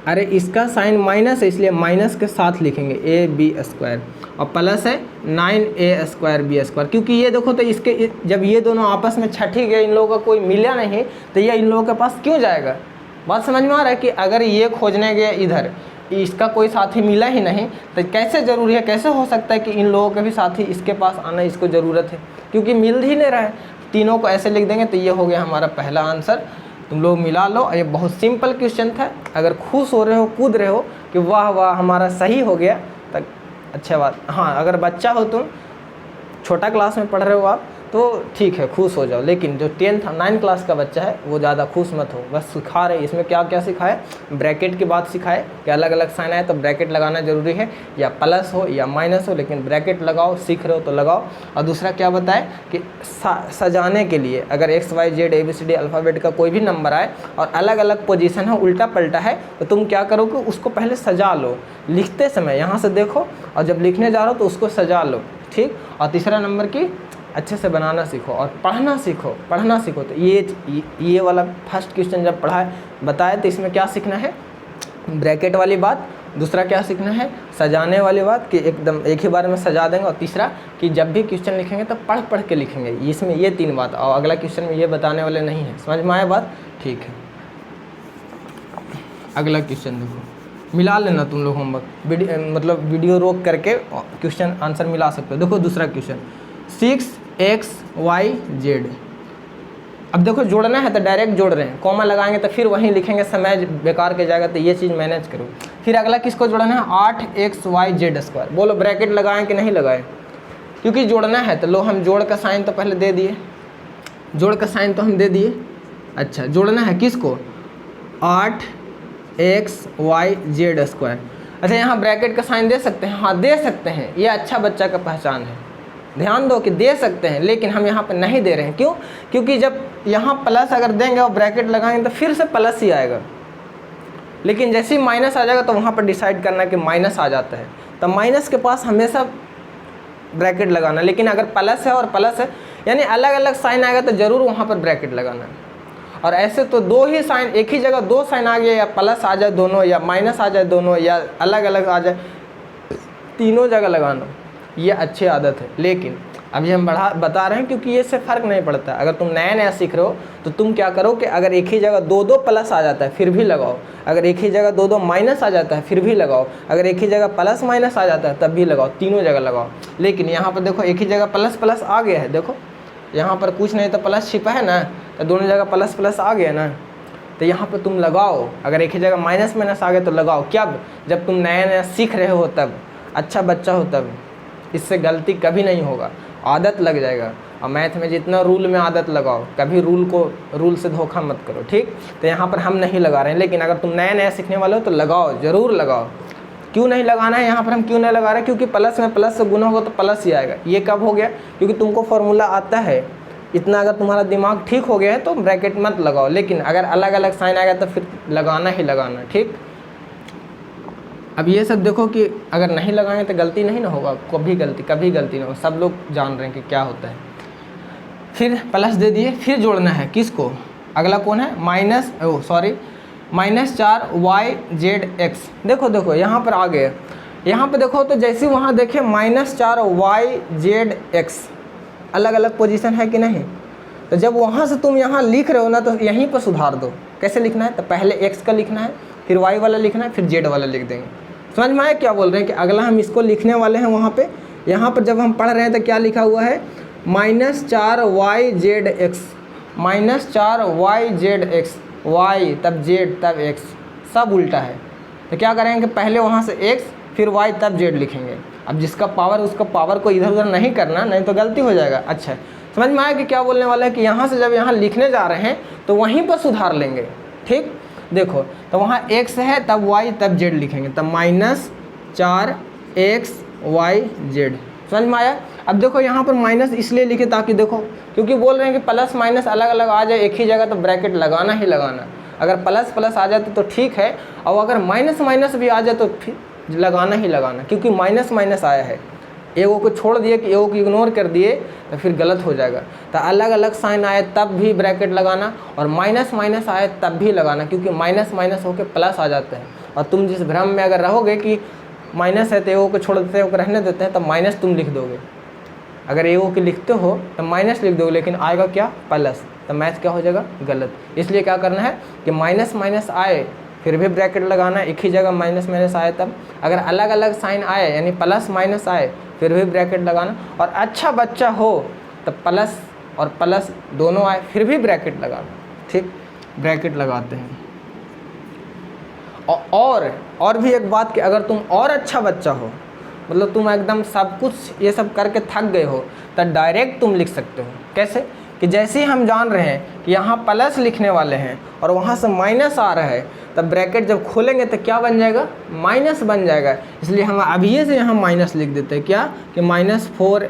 अरे इसका साइन माइनस है इसलिए माइनस के साथ लिखेंगे ab², और प्लस है 9a²b², क्योंकि ये देखो तो इसके जब ये दोनों आपस में छठी गए, इन लोगों का कोई मिला नहीं, तो ये इन लोगों के पास क्यों जाएगा। बात समझ में आ रहा है कि अगर ये खोजने गए इधर, इसका कोई साथी मिला ही नहीं, तो कैसे ज़रूरी है, कैसे हो सकता है कि इन लोगों के भी साथी इसके पास आना इसको ज़रूरत है, क्योंकि मिल ही नहीं रहा है। तीनों को ऐसे लिख देंगे तो ये हो गया हमारा पहला आंसर। तुम लोग मिला लो, ये बहुत सिंपल क्वेश्चन था। अगर खुश हो रहे हो, कूद रहे हो कि वाह वाह हमारा सही हो गया, तो अच्छा बात। हाँ, अगर बच्चा हो तुम, छोटा क्लास में पढ़ रहे हो आप, तो ठीक है, खुश हो जाओ। लेकिन जो 10th 9 क्लास का बच्चा है वो ज़्यादा खुश मत हो। बस सिखा रहे इसमें क्या क्या सिखाए, ब्रैकेट की बात सिखाए कि अलग अलग साइन आए तो ब्रैकेट लगाना ज़रूरी है, या प्लस हो या माइनस हो, लेकिन ब्रैकेट लगाओ। सीख रहे हो तो लगाओ। और दूसरा क्या बताए कि सजाने के लिए अगर X Y Z ABCD alphabet का कोई भी नंबर आए और अलग अलग पोजीशन है, उल्टा पलटा है, तो तुम क्या करो कि उसको पहले सजा लो लिखते समय। यहाँ से देखो और जब लिखने जा रहे हो तो उसको सजा लो, ठीक। और तीसरा नंबर की अच्छे से बनाना सीखो और पढ़ना सीखो, पढ़ना सीखो। तो ये वाला फर्स्ट क्वेश्चन जब पढ़ा बताया तो इसमें क्या सीखना है, ब्रैकेट वाली बात। दूसरा क्या सीखना है, सजाने वाली बात कि एकदम एक ही बार में सजा देंगे। और तीसरा कि जब भी क्वेश्चन लिखेंगे तो पढ़ पढ़ के लिखेंगे। इसमें ये 3 बात, और अगला क्वेश्चन में ये बताने वाले नहीं है। समझ में आया बात? ठीक है, अगला क्वेश्चन देखो, मिला लेना तुम लोग होमवर्क, मतलब वीडियो रोक करके क्वेश्चन आंसर मिला सकते हो। देखो दूसरा क्वेश्चन 6XYZ। अब देखो जोड़ना है तो डायरेक्ट जोड़ रहे हैं, कॉमा लगाएंगे तो फिर वहीं लिखेंगे, समय बेकार के जाएगा। तो ये चीज़ मैनेज करो। फिर अगला किसको जोड़ना है, 8XYZ²। बोलो ब्रैकेट लगाएं कि नहीं लगाएं, क्योंकि जोड़ना है। तो लो हम जोड़ का साइन तो पहले दे दिए, जोड़ का साइन तो हम दे दिए। अच्छा, जोड़ना है किसको, 8XYZ²। अच्छा, यहाँ ब्रैकेट का साइन दे सकते हैं? हाँ दे सकते हैं, ये अच्छा बच्चा का पहचान है। ध्यान दो कि दे सकते हैं, लेकिन हम यहाँ पर नहीं दे रहे हैं। क्यों? क्योंकि जब यहाँ प्लस अगर देंगे और ब्रैकेट लगाएंगे तो फिर से प्लस ही आएगा, लेकिन जैसे ही माइनस आ जाएगा तो वहाँ पर डिसाइड करना कि माइनस आ जाता है, तो माइनस के पास हमेशा ब्रैकेट लगाना। लेकिन अगर प्लस है और प्लस है, यानी अलग अलग साइन आएगा तो ज़रूर वहाँ पर ब्रैकेट लगाना है। और ऐसे तो 2 ही साइन, एक ही जगह 2 साइन आ गया, या प्लस आ जाए दोनों, या माइनस आ जाए दोनों, या अलग अलग आ जाए, तीनों जगह लगाना, ये अच्छी आदत है। लेकिन अभी हम बता रहे हैं क्योंकि ये से फ़र्क नहीं पड़ता। अगर तुम नया नया सीख रहे हो तो तुम क्या करो कि अगर एक ही जगह 2 प्लस आ जाता है फिर भी लगाओ, अगर एक ही जगह 2 माइनस आ जाता है फिर भी लगाओ, अगर एक ही जगह प्लस माइनस आ जाता है तब भी लगाओ, तीनों जगह लगाओ। लेकिन यहाँ पर देखो एक ही जगह प्लस प्लस आ गया है, देखो यहाँ पर कुछ नहीं तो प्लस छिपा है ना, तो दोनों जगह प्लस प्लस आ गया ना, तो यहाँ पर तुम लगाओ। अगर एक ही जगह माइनस माइनस आ गया तो लगाओ। क्या, जब तुम नया नया सीख रहे हो तब, अच्छा बच्चा हो तब। इससे गलती कभी नहीं होगा, आदत लग जाएगा। और मैथ में जितना रूल में आदत लगाओ, कभी रूल से धोखा मत करो, ठीक। तो यहाँ पर हम नहीं लगा रहे हैं, लेकिन अगर तुम नया नया सीखने वाले हो तो लगाओ, ज़रूर लगाओ। क्यों नहीं लगाना है यहाँ पर, हम क्यों नहीं लगा रहे हैं, क्योंकि प्लस में प्लस से गुना होगा तो प्लस ही आएगा। ये कब हो गया, क्योंकि तुमको फॉर्मूला आता है इतना। अगर तुम्हारा दिमाग ठीक हो गया है तो ब्रैकेट मत लगाओ, लेकिन अगर अलग अलग साइन आएगा तो फिर लगाना ही लगाना, ठीक। अब ये सब देखो कि अगर नहीं लगाएंगे तो गलती नहीं ना होगा, कभी गलती ना हो। सब लोग जान रहे हैं कि क्या होता है। फिर प्लस दे दिए, फिर जोड़ना है किसको, अगला कौन है, -4YZX। देखो यहाँ पर आ गए, यहाँ पे देखो तो जैसे वहाँ देखे -4YZX, अलग अलग पोजीशन है कि नहीं। तो जब वहाँ से तुम यहाँ लिख रहे हो ना, तो यहीं पर सुधार दो। कैसे लिखना है, तो पहले x का लिखना है, फिर y वाला लिखना है, फिर z वाला लिख देंगे। समझ में आया क्या बोल रहे हैं, कि अगला हम इसको लिखने वाले हैं वहाँ पे। यहाँ पर जब हम पढ़ रहे हैं तो क्या लिखा हुआ है, -4YZX, -4YZX, y तब z तब x, सब उल्टा है। तो क्या करेंगे कि पहले वहाँ से x फिर y तब z लिखेंगे। अब जिसका पावर उसका पावर को इधर उधर नहीं करना, नहीं तो गलती हो जाएगा। अच्छा, समझ में आया कि क्या बोलने वाला है, कि यहाँ से जब यहाँ लिखने जा रहे हैं तो वहीं पर सुधार लेंगे, ठीक। देखो तो वहाँ x है तब y तब z लिखेंगे, तब -4XYZ। समझ में आया। अब देखो यहाँ पर माइनस इसलिए लिखे ताकि देखो, क्योंकि बोल रहे हैं कि प्लस माइनस अलग अलग आ जाए एक ही जगह तो ब्रैकेट लगाना ही लगाना। अगर प्लस प्लस आ जाए तो ठीक है, और अगर माइनस माइनस भी आ जाए तो फिर लगाना ही लगाना, क्योंकि माइनस माइनस आया है। एगो को छोड़ दिए कि एगो को इग्नोर कर दिए तो फिर गलत हो जाएगा। तो अलग अलग साइन आए तब भी ब्रैकेट लगाना, और माइनस माइनस आए तब भी लगाना, क्योंकि माइनस माइनस होकर प्लस आ जाता है। और तुम जिस भ्रम में अगर रहोगे कि माइनस है तो एगो को छोड़ देते हैं, रहने देते हैं, तो माइनस तुम लिख दोगे। अगर एगो के लिखते हो तो माइनस लिख दोगे, लेकिन आएगा क्या, प्लस, तो मैथ क्या हो जाएगा, गलत। इसलिए क्या करना है कि माइनस माइनस आए फिर भी ब्रैकेट लगाना, एक ही जगह माइनस माइनस आए तब। अगर अलग अलग साइन आए यानी प्लस माइनस आए फिर भी ब्रैकेट लगाना। और अच्छा बच्चा हो तो प्लस और प्लस दोनों आए फिर भी ब्रैकेट लगाना, ठीक। ब्रैकेट लगाते हैं। और भी एक बात कि अगर तुम और अच्छा बच्चा हो मतलब तुम एकदम सब कुछ ये सब करके थक गए हो, तो डायरेक्ट तुम लिख सकते हो। कैसे कि जैसे ही हम जान रहे हैं कि यहाँ प्लस लिखने वाले हैं और वहाँ से माइनस आ रहा है, तब ब्रैकेट जब खोलेंगे तो क्या बन जाएगा, माइनस बन जाएगा। इसलिए हम अभी से यहाँ माइनस लिख देते हैं, क्या कि -4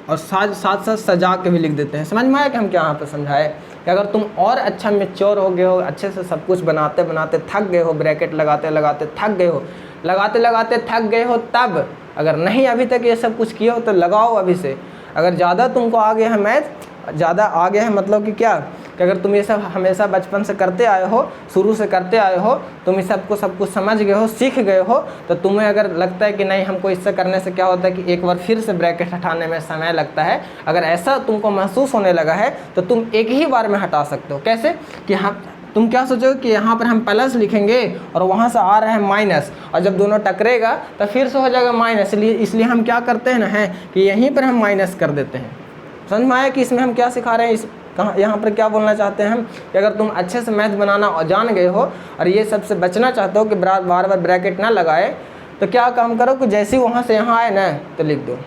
और साथ साथ सजा के भी लिख देते हैं। समझ में आया कि हम क्या यहाँ पर समझाए कि अगर तुम और अच्छा मैच्योर हो गए हो, अच्छे से सब कुछ बनाते बनाते थक गए हो, ब्रैकेट लगाते लगाते थक गए हो, लगाते लगाते थक गए हो, तब अगर नहीं अभी तक ये सब कुछ किए हो तो लगाओ अभी से। अगर ज़्यादा तुमको आ गया है मैथ, ज़्यादा आ गया है मतलब कि क्या कि अगर तुम ये सब हमेशा बचपन से करते आए हो, शुरू से करते आए हो, तुम इस सब कुछ समझ गए हो, सीख गए हो, तो तुम्हें अगर लगता है कि नहीं हमको इससे करने से क्या होता है कि एक बार फिर से ब्रैकेट हटाने में समय लगता है, अगर ऐसा तुमको महसूस होने लगा है तो तुम एक ही बार में हटा सकते हो। कैसे कि हम तुम क्या सोचोगे कि यहाँ पर हम प्लस लिखेंगे और वहाँ से आ रहा है माइनस, और जब दोनों टकरेगा तो फिर से हो जाएगा माइनस। इसलिए हम क्या करते हैं ना है कि यहीं पर हम माइनस कर देते हैं। समझ में आया कि इसमें हम क्या सिखा रहे हैं, इस कहाँ यहाँ पर क्या बोलना चाहते हैं हम कि अगर तुम अच्छे से मैथ बनाना जान गए हो और ये सबसे बचना चाहते हो कि बार बार ब्रैकेट ना लगाए, तो क्या काम करो कि जैसे ही वहाँ से यहाँ आए ना तो लिख दो।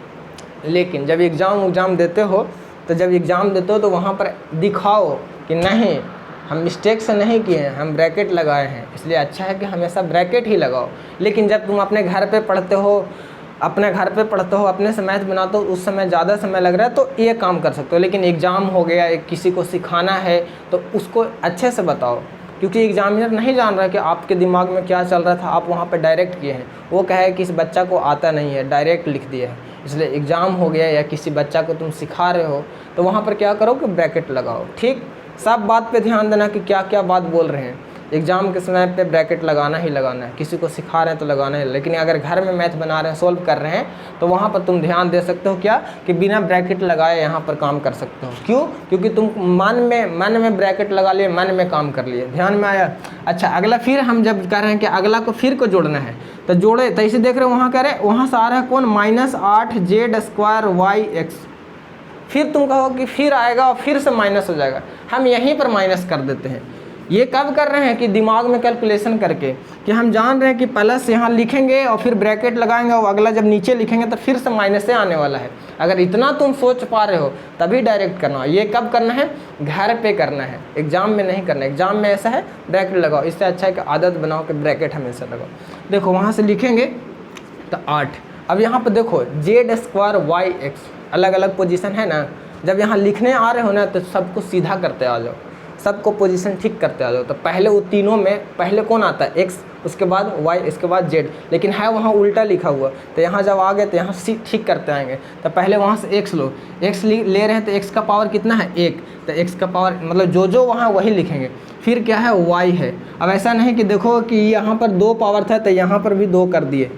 लेकिन जब एग्ज़ाम देते हो तो वहाँ पर दिखाओ कि नहीं हम मिस्टेक से नहीं किए हैं, हम ब्रैकेट लगाए हैं। इसलिए अच्छा है कि हमेशा ब्रैकेट ही लगाओ। लेकिन जब तुम अपने घर पे पढ़ते हो, अपने से मैथ बनाते हो, उस समय ज़्यादा समय लग रहा है तो ये काम कर सकते हो। लेकिन एग्ज़ाम हो गया, एक किसी को सिखाना है तो उसको अच्छे से बताओ, क्योंकि एग्जामिनर नहीं जान रहा है कि आपके दिमाग में क्या चल रहा था, आप वहाँ पर डायरेक्ट किए हैं। वो कहे कि इस बच्चा को आता नहीं है, डायरेक्ट लिख दिया है। इसलिए एग्ज़ाम हो गया या किसी बच्चा को तुम सिखा रहे हो तो वहाँ पर क्या करो कि ब्रैकेट लगाओ। ठीक, सब बात पे ध्यान देना कि क्या क्या बात बोल रहे हैं। एग्ज़ाम के समय पे ब्रैकेट लगाना ही लगाना है, किसी को सिखा रहे हैं तो लगाना है। लेकिन अगर घर में मैथ बना रहे हैं, सोल्व कर रहे हैं, तो वहाँ पर तुम ध्यान दे सकते हो क्या कि बिना ब्रैकेट लगाए यहाँ पर काम कर सकते हो। क्यों? क्योंकि तुम मन में ब्रैकेट लगा लिए, मन में काम कर लिए। ध्यान में आया? अच्छा, अगला फिर हम जब कह रहे हैं कि अगला को फिर को जोड़ना है तो जोड़े, तो इसे देख रहे हो वहाँ कह रहे हैं, वहाँ से आ रहा है कौन, -8z² y(x). फिर तुम कहो कि फिर आएगा और फिर से माइनस हो जाएगा, हम यहीं पर माइनस कर देते हैं। ये कब कर रहे हैं कि दिमाग में कैलकुलेशन करके कि हम जान रहे हैं कि प्लस यहाँ लिखेंगे और फिर ब्रैकेट लगाएंगे और अगला जब नीचे लिखेंगे तो फिर से माइनस से आने वाला है। अगर इतना तुम सोच पा रहे हो तभी डायरेक्ट करना है। ये कब करना है? घर पे करना है, एग्जाम में नहीं करना है। एग्जाम में ऐसा है ब्रैकेट लगाओ, इससे अच्छा है कि आदत बनाओ कि ब्रैकेट हमेशा लगाओ। देखो वहाँ से लिखेंगे तो 8। अब यहाँ पर देखो z² y(x) अलग अलग पोजीशन है ना। जब यहाँ लिखने आ रहे हो ना तो सबको सीधा करते आ जाओ, सबको पोजीशन ठीक करते आ जाओ। तो पहले वो तीनों में पहले कौन आता है? x, उसके बाद y, इसके बाद z। लेकिन है वहाँ उल्टा लिखा हुआ, तो यहाँ जब आ गए तो यहाँ ठीक करते आएंगे। तो पहले वहाँ से x लो, x ले रहे हैं तो x का पावर कितना है? 1। तो x का पावर मतलब जो वहाँ वही लिखेंगे। फिर क्या है? y है। अब ऐसा नहीं कि देखो कि यहाँ पर 2 पावर था तो यहाँ पर भी 2 कर दिए,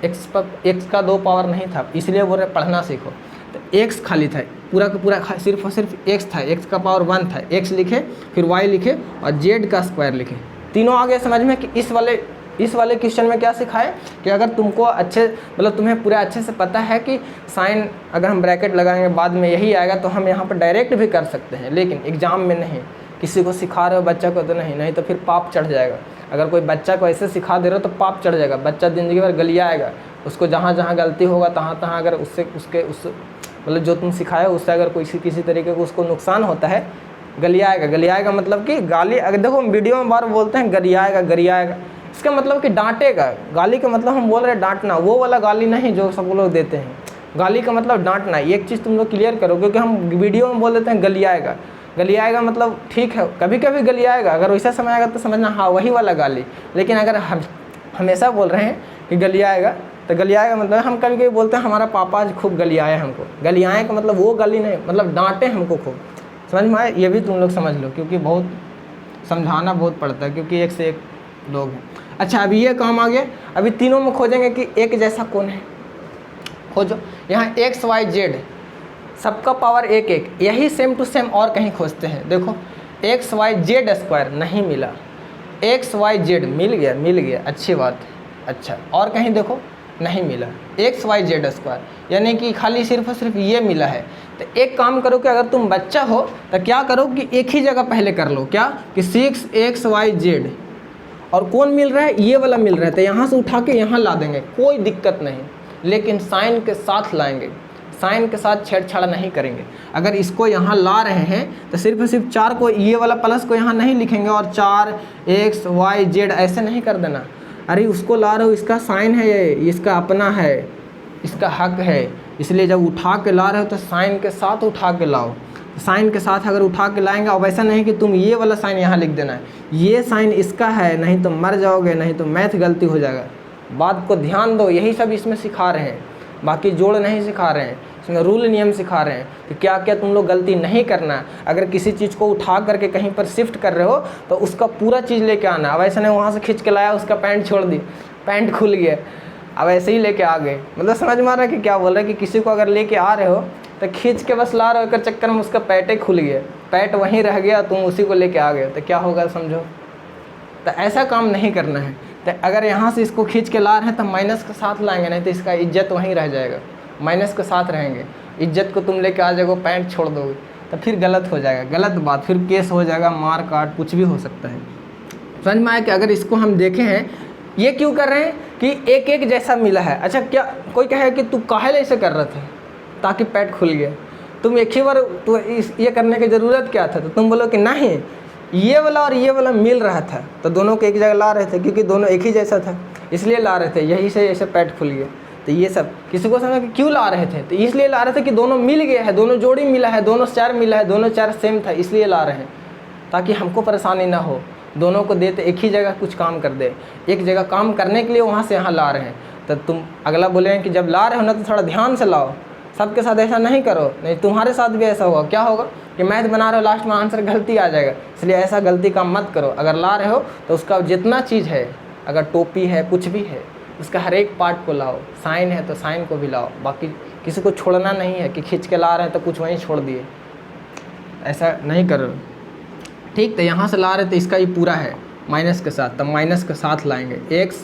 x का 2 पावर नहीं था, इसलिए बोल रहे पढ़ना सीखो। तो x खाली था, पूरा का पूरा सिर्फ और सिर्फ x था, x का पावर 1 था। x लिखे, फिर y लिखे और z का स्क्वायर लिखे। तीनों आ गए समझ में कि इस वाले क्वेश्चन में क्या सिखाए कि अगर तुमको अच्छे मतलब तुम्हें पूरा अच्छे से पता है कि साइन अगर हम ब्रैकेट लगाएंगे बाद में यही आएगा, तो हम यहाँ पर डायरेक्ट भी कर सकते हैं। लेकिन एग्जाम में नहीं, किसी को सिखा रहे हो बच्चा को तो नहीं तो फिर पाप चढ़ जाएगा। अगर कोई बच्चा को ऐसे सिखा दे रहे हो तो पाप चढ़ जाएगा, बच्चा जिंदगी भर गलियाएगा। उसको जहाँ जहाँ गलती होगा तहाँ अगर उस मतलब जो तुम सिखाए उससे अगर कोई किसी तरीके को उसको नुकसान होता है, गलियाएगा मतलब कि गाली। अगर देखो वीडियो में बार बोलते हैं गरियाएगा, इसका मतलब कि डांटेगा। गाली का मतलब हम बोल रहे हैं डांटना, वो वाला गाली नहीं जो सब लोग देते हैं। गाली का मतलब डांटना। एक चीज़ तुम लोग क्लियर करो, क्योंकि हम वीडियो में बोल देते हैं गलियाएगा मतलब ठीक है, कभी कभी गलियाएगा। अगर वैसा समय आएगा तो समझना हाँ वही वाला गाली। लेकिन अगर हम हमेशा बोल रहे हैं कि गलियाएगा, तो गलियाएगा मतलब हम कभी कभी बोलते हैं हमारा पापा आज खूब गलियाए हमको। गलियाए का मतलब वो गाली नहीं, मतलब डांटे हमको खूब। समझ में आया? ये भी तुम लोग समझ लो, क्योंकि बहुत समझाना बहुत पड़ता है, क्योंकि एक से एक लोग हैं। अच्छा, अभी ये काम आ गया। अभी तीनों में खोजेंगे कि एक जैसा कौन है। खोजो यहाँ x y z सबका पावर 1 यही सेम टू सेम और कहीं खोजते हैं। देखो x y z² नहीं मिला, x y z मिल गया, अच्छी बात। अच्छा, और कहीं देखो नहीं मिला, x y z², यानी कि खाली सिर्फ और सिर्फ ये मिला है। तो एक काम करो कि अगर तुम बच्चा हो तो क्या करो कि एक ही जगह पहले कर लो, क्या कि 6x y z, और कौन मिल रहा है? ये वाला मिल रहा है, तो यहाँ से उठा के यहाँ ला देंगे, कोई दिक्कत नहीं। लेकिन साइन के साथ लाएंगे, साइन के साथ छेड़छाड़ नहीं करेंगे। अगर इसको यहाँ ला रहे हैं तो सिर्फ और सिर्फ 4 को, ये वाला प्लस को यहाँ नहीं लिखेंगे और 4 x y z ऐसे नहीं कर देना। अरे उसको ला रहे हो, इसका साइन है, ये इसका अपना है, इसका हक है, इसलिए जब उठा के ला रहे हो तो साइन के साथ उठा के लाओ। साइन के साथ अगर उठा के लाएंगे, अब ऐसा नहीं कि तुम ये वाला साइन यहाँ लिख देना है, ये साइन इसका है, नहीं तो मर जाओगे, नहीं तो मैथ गलती हो जाएगा। बात को ध्यान दो, यही सब इसमें सिखा रहे हैं, बाकी जोड़ नहीं सिखा रहे हैं, इसमें रूल नियम सिखा रहे हैं कि क्या क्या तुम लोग गलती नहीं करना है। अगर किसी चीज़ को उठा करके कहीं पर शिफ्ट कर रहे हो तो उसका पूरा चीज़ लेके आना। अब ऐसा नहीं वहाँ से खींच के लाया, उसका पैंट छोड़ दी, पैंट खुल गया, अब ऐसे ही लेके आ गए। मतलब समझ में आ रहा है कि क्या बोल रहे हैं कि किसी को अगर लेके आ रहे हो तो खींच के बस ला रहे हो, कर चक्कर में उसका पैटे खुल गया, पैट वहीं रह गया, तुम उसी को लेके आ गए, तो क्या होगा समझो। तो ऐसा काम नहीं करना है। तो अगर यहाँ से इसको खींच के ला रहे हैं तो माइनस के साथ लाएंगे, नहीं तो इसका इज्जत वहीं रह जाएगा, माइनस के साथ रहेंगे। इज्जत को तुम लेके आ जाओगे, पैंट छोड़ दोगे तो फिर गलत हो जाएगा, गलत बात, फिर केस हो जाएगा, मार काट कुछ भी हो सकता है। समझ में आया कि अगर इसको हम देखें हैं, ये क्यों कर रहे हैं कि एक एक जैसा मिला है। अच्छा, क्या कोई कहे कि तू काहे ऐसे कर रहे थे ताकि पैट खुल गया, तुम एक ही बार तो ये करने की ज़रूरत क्या था, तो तुम बोलो कि नहीं ये वाला और ये वाला मिल रहा था तो दोनों को एक जगह ला रहे थे, क्योंकि दोनों एक ही जैसा था इसलिए ला रहे थे, यही से ऐसे पैट खुल गया। तो ये सब किसी को समझ कि क्यों ला रहे थे, तो इसलिए ला रहे थे कि दोनों मिल गए हैं, दोनों जोड़ी मिला है, दोनों 4 मिला है, दोनों 4 सेम था, इसलिए ला रहे हैं ताकि हमको परेशानी ना हो। दोनों को देते एक ही जगह कुछ काम कर दे, एक जगह काम करने के लिए वहाँ से यहाँ ला रहे हैं। तो तुम अगला बोलेंगे कि जब ला रहे हो ना तो थोड़ा ध्यान से लाओ, सबके साथ ऐसा नहीं करो, नहीं तुम्हारे साथ भी ऐसा होगा। क्या होगा कि मैथ बना रहे हो, लास्ट में आंसर गलती आ जाएगा, इसलिए ऐसा गलती का मत करो। अगर ला रहे हो तो उसका जितना चीज़ है, अगर टोपी है, कुछ भी है, उसका हर एक पार्ट को लाओ। साइन है तो साइन को भी लाओ, बाकी किसी को छोड़ना नहीं है कि खींच के ला रहे हैं तो कुछ वहीं छोड़ दिए, ऐसा नहीं करो। ठीक, तो यहाँ से ला रहे थे, इसका ये पूरा है माइनस के साथ, तब माइनस के साथ लाएंगे, x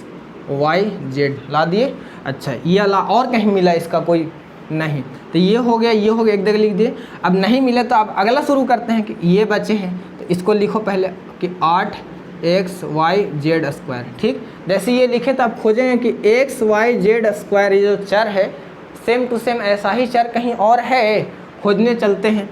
y z ला दिए। अच्छा, ये ला और कहीं मिला इसका कोई नहीं, तो ये हो गया, ये हो गया, एक जगह लिख दिए। अब नहीं मिले तो अब अगला शुरू करते हैं कि ये बचे हैं, तो इसको लिखो पहले कि 8x y z स्क्वायर। ठीक, जैसे ये लिखे तो आप खोजेंगे कि x y z स्क्वायर ये जो चर है सेम टू सेम ऐसा ही चर कहीं और है, खोजने चलते हैं।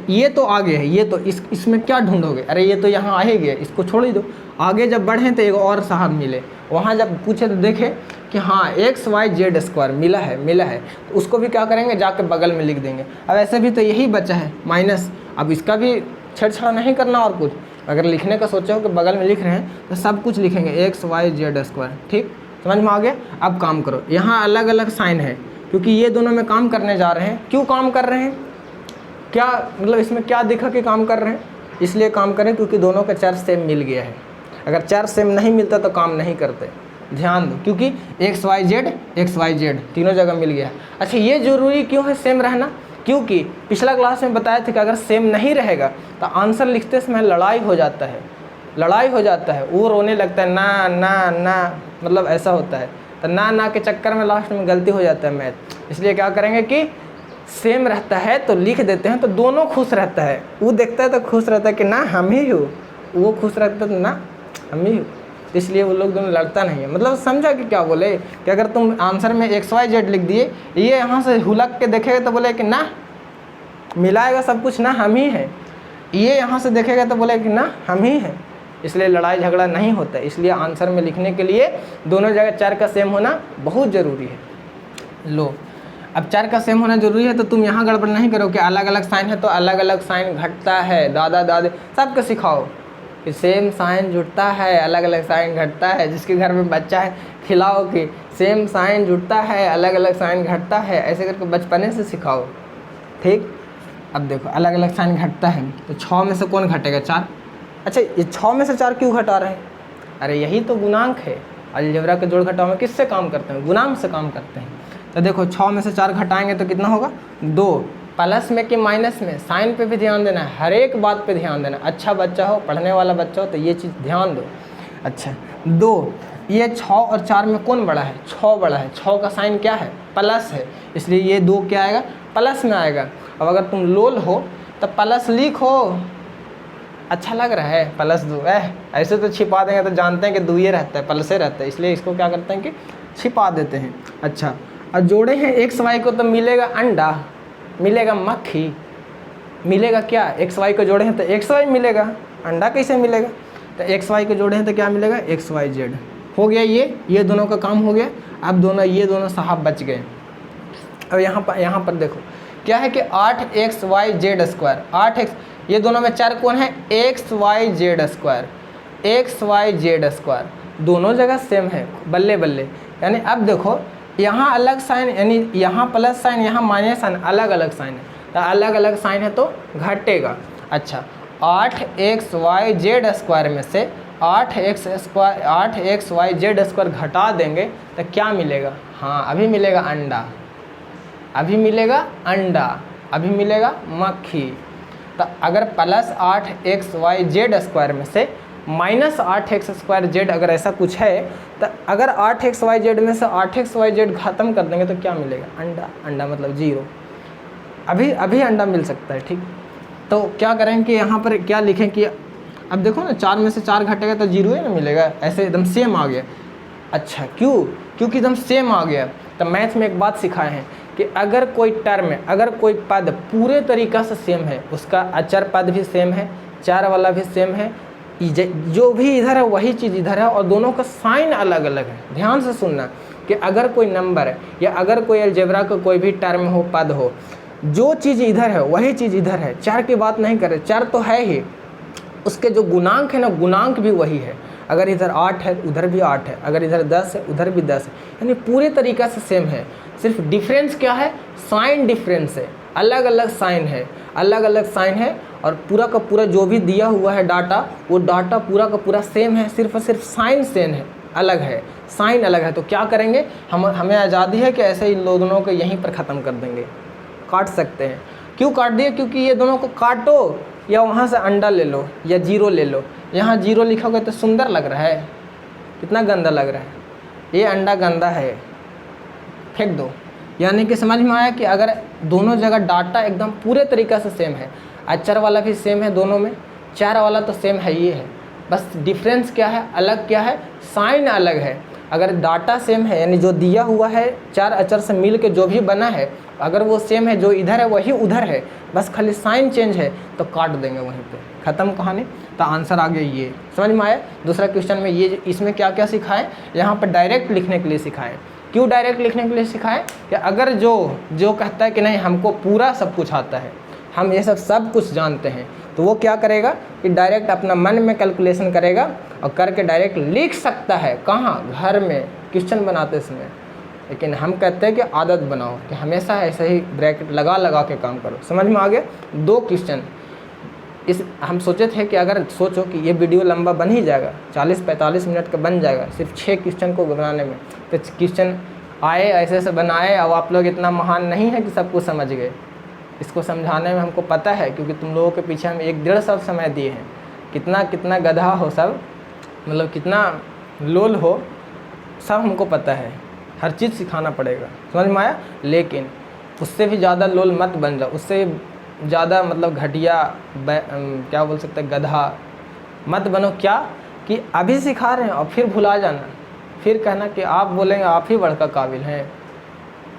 ये तो आगे है, ये तो इसमें क्या ढूंढोगे, अरे ये तो यहाँ आ ही गया, इसको छोड़ ही दो। आगे जब बढ़ें तो एक और साहब मिले, वहाँ जब पूछे तो देखे कि हाँ x y z स्क्वायर मिला है, तो उसको भी क्या करेंगे, जाके बगल में लिख देंगे। अब ऐसे भी तो यही बचा है माइनस, अब इसका भी छेड़छाड़ नहीं करना और कुछ। अगर लिखने का सोचे हो कि बगल में लिख रहे हैं तो सब कुछ लिखेंगे x y z स्क्वायर। ठीक, समझ में आ गया। अब काम करो, यहाँ अलग अलग साइन है क्योंकि ये दोनों में काम करने जा रहे हैं। क्यों काम कर रहे हैं, क्या मतलब इसमें क्या दिखा कि काम कर रहे हैं, इसलिए काम करें क्योंकि दोनों का चर सेम मिल गया है। अगर चर सेम नहीं मिलता तो काम नहीं करते, ध्यान दो, क्योंकि x y z तीनों जगह मिल गया है। अच्छा, ये जरूरी क्यों है सेम रहना, क्योंकि पिछला क्लास में बताया था कि अगर सेम नहीं रहेगा तो आंसर लिखते समय लड़ाई हो जाता है, वो रोने लगता है, ना ना ना, मतलब ऐसा होता है। तो ना के चक्कर में लास्ट में गलती हो जाता है मैथ। इसलिए क्या करेंगे कि सेम रहता है तो लिख देते हैं, तो दोनों खुश रहता है। वो देखता है तो खुश रहता है कि ना हम ही हो, वो खुश रहता है तो ना हम ही हो, इसलिए वो लोग दोनों लड़ता नहीं है। मतलब समझा कि क्या बोले कि अगर तुम आंसर में x y z लिख दिए, ये यहाँ से हुलक के देखेगा तो बोले कि ना मिलाएगा सब कुछ, ना हम ही है। ये यहाँ से देखेगा तो बोले कि ना हम ही है, इसलिए लड़ाई झगड़ा नहीं होता। इसलिए आंसर में लिखने के लिए दोनों जगह चर का सेम होना बहुत ज़रूरी है। लो, अब चर का सेम होना जरूरी है तो तुम यहाँ गड़बड़ नहीं करो कि अलग अलग साइन है तो अलग अलग साइन घटता है। दादा दादी सबको सिखाओ कि सेम साइन जुड़ता है, अलग अलग साइन घटता है। जिसके घर में बच्चा है खिलाओ कि सेम साइन जुड़ता है, अलग अलग साइन घटता है, ऐसे करके बचपने से सिखाओ। ठीक, अब देखो अलग अलग साइन घटता है तो 6 में से कौन घटेगा, 4। अच्छा, ये 6 में से 4 क्यों घटा रहे हैं, अरे यही तो गुणांक है। अलजेब्रा के जोड़ घटाव में किससे काम करते हैं, गुणांक से काम करते हैं। तो देखो 6 में से 4 घटाएंगे तो कितना होगा, 2। प्लस में कि माइनस में, साइन पे भी ध्यान देना है, हर एक बात पे ध्यान देना। अच्छा बच्चा हो, पढ़ने वाला बच्चा हो तो ये चीज़ ध्यान दो। अच्छा, 2, ये 6 और 4 में कौन बड़ा है, 6 बड़ा है। 6 का साइन क्या है, प्लस है, इसलिए ये 2 क्या आएगा, प्लस में आएगा। अब अगर तुम लोल हो तो प्लस लिखो, अच्छा लग रहा है प्लस 2, ऐसे तो छिपा देंगे तो जानते हैं कि 2 ये रहता है, प्लस से रहता है, इसलिए इसको क्या करते हैं कि छिपा देते हैं। अच्छा, और जोड़े हैं एक्स वाई को तो मिलेगा अंडा, मिलेगा मक्खी, मिलेगा क्या, एक्स वाई को जोड़े हैं तो एक्स वाई मिलेगा, अंडा कैसे मिलेगा। तो एक्स वाई को जोड़े हैं तो क्या मिलेगा, एक्स वाई जेड। हो गया ये दोनों का काम हो गया। अब ये दोनों साहब बच गए। अब यहाँ पर देखो क्या है कि 8xyz², 8x, ये दोनों में 4 कौन है, xyz², xyz², दोनों जगह सेम है, बल्ले बल्ले। यानी अब देखो यहाँ अलग साइन, यानी यहाँ प्लस साइन, यहाँ माइनस साइन, अलग अलग साइन है, तो अलग अलग साइन है तो घटेगा। अच्छा 8xyz² में से 8xyz² घटा देंगे तो क्या मिलेगा, हाँ अभी मिलेगा अंडा, अभी मिलेगा अंडा, अभी मिलेगा मक्खी। तो अगर प्लस 8xyz² में से माइनस 8x² अगर ऐसा कुछ है, तो अगर 8xyz में से 8xyz ख़त्म कर देंगे तो क्या मिलेगा, अंडा, अंडा मतलब 0, अभी अंडा मिल सकता है। ठीक, तो क्या करें कि यहाँ पर क्या लिखें कि अब देखो ना 4 में से 4 घटेगा तो 0 ही ना मिलेगा, ऐसे एकदम सेम आ गया। अच्छा क्योंकि एकदम सेम आ गया। तो मैथ में एक बात सिखाए हैं कि अगर कोई टर्म, अगर कोई पद पूरे तरीक़ा से सेम है, उसका अचर पद भी सेम है, चार वाला भी सेम है, जो भी इधर है वही चीज़ इधर है, और दोनों का साइन अलग अलग है। ध्यान से सुनना कि अगर कोई नंबर है या अगर कोई अलजेब्रा का कोई भी टर्म हो, पद हो, जो चीज़ इधर है वही चीज़ इधर है। चार की बात नहीं करे, चार तो है ही, उसके जो गुणांक है ना, गुणांक भी वही है। अगर इधर 8 है उधर भी 8 है, अगर इधर 10 है उधर भी 10 है, यानी पूरे तरीक़ा से सेम है। सिर्फ डिफरेंस क्या है, साइन डिफरेंस है, अलग अलग साइन है, अलग अलग साइन है। और पूरा का पूरा जो भी दिया हुआ है डाटा, वो डाटा पूरा का पूरा सेम है, सिर्फ और सिर्फ साइन सेम है, अलग है, साइन अलग है। तो क्या करेंगे, हमें आज़ादी है कि ऐसे ही दोनों को यहीं पर ख़त्म कर देंगे, काट सकते हैं। क्यों काट दिए, क्योंकि ये दोनों को काटो या वहाँ से अंडा ले लो या 0 ले लो। यहाँ 0 लिखोगे तो सुंदर लग रहा है, कितना गंदा लग रहा है, ये अंडा गंदा है, फेंक दो। यानी कि समझ में आया कि अगर दोनों जगह डाटा एकदम पूरे तरीक़े से सेम है, अचर वाला भी सेम है दोनों में, चार वाला तो सेम है ही है, बस डिफरेंस क्या है, अलग क्या है, साइन अलग है। अगर डाटा सेम है, यानी जो दिया हुआ है चार अचर से मिल के जो भी बना है, अगर वो सेम है, जो इधर है वही उधर है, बस खाली साइन चेंज है, तो काट देंगे वहीं पे, ख़त्म कहानी। तो आंसर आ गया ये, समझ में आया। दूसरा क्वेश्चन में ये, इसमें क्या क्या सिखाएं, यहाँ पर डायरेक्ट लिखने के लिए सिखाएं। क्यों डायरेक्ट लिखने के लिए सिखाएं, कि अगर जो कहता है कि नहीं हमको पूरा सब कुछ आता है, हम ये सब कुछ जानते हैं, तो वो क्या करेगा कि डायरेक्ट अपना मन में कैलकुलेशन करेगा और करके डायरेक्ट लिख सकता है। कहाँ, घर में क्वेश्चन बनाते समय। लेकिन हम कहते हैं कि आदत बनाओ कि हमेशा ऐसे ही ब्रैकेट लगा के काम करो। समझ में आ गया। 2 क्वेश्चन इस हम सोचे थे कि अगर सोचो कि ये वीडियो लंबा बन ही जाएगा, 40-45 मिनट का बन जाएगा सिर्फ 6 क्वेश्चन को बनाने में, तो क्वेश्चन आए ऐसे से बनाए। अब आप लोग इतना महान नहीं है कि सब कुछ समझ गए, इसको समझाने में हमको पता है, क्योंकि तुम लोगों के पीछे हम 1-1.5 साल समय दिए हैं। कितना गधा हो सब, मतलब कितना लोल हो, सब हमको पता है, हर चीज़ सिखाना पड़ेगा। समझ में आया। लेकिन उससे भी ज़्यादा लोल मत बन जाओ, उससे ज़्यादा मतलब घटिया क्या बोल सकते हैं, गधा मत बनो। क्या कि अभी सिखा रहे हैं और फिर भुला जाना, फिर कहना कि आप बोलेंगे आप ही बड़का काबिल हैं,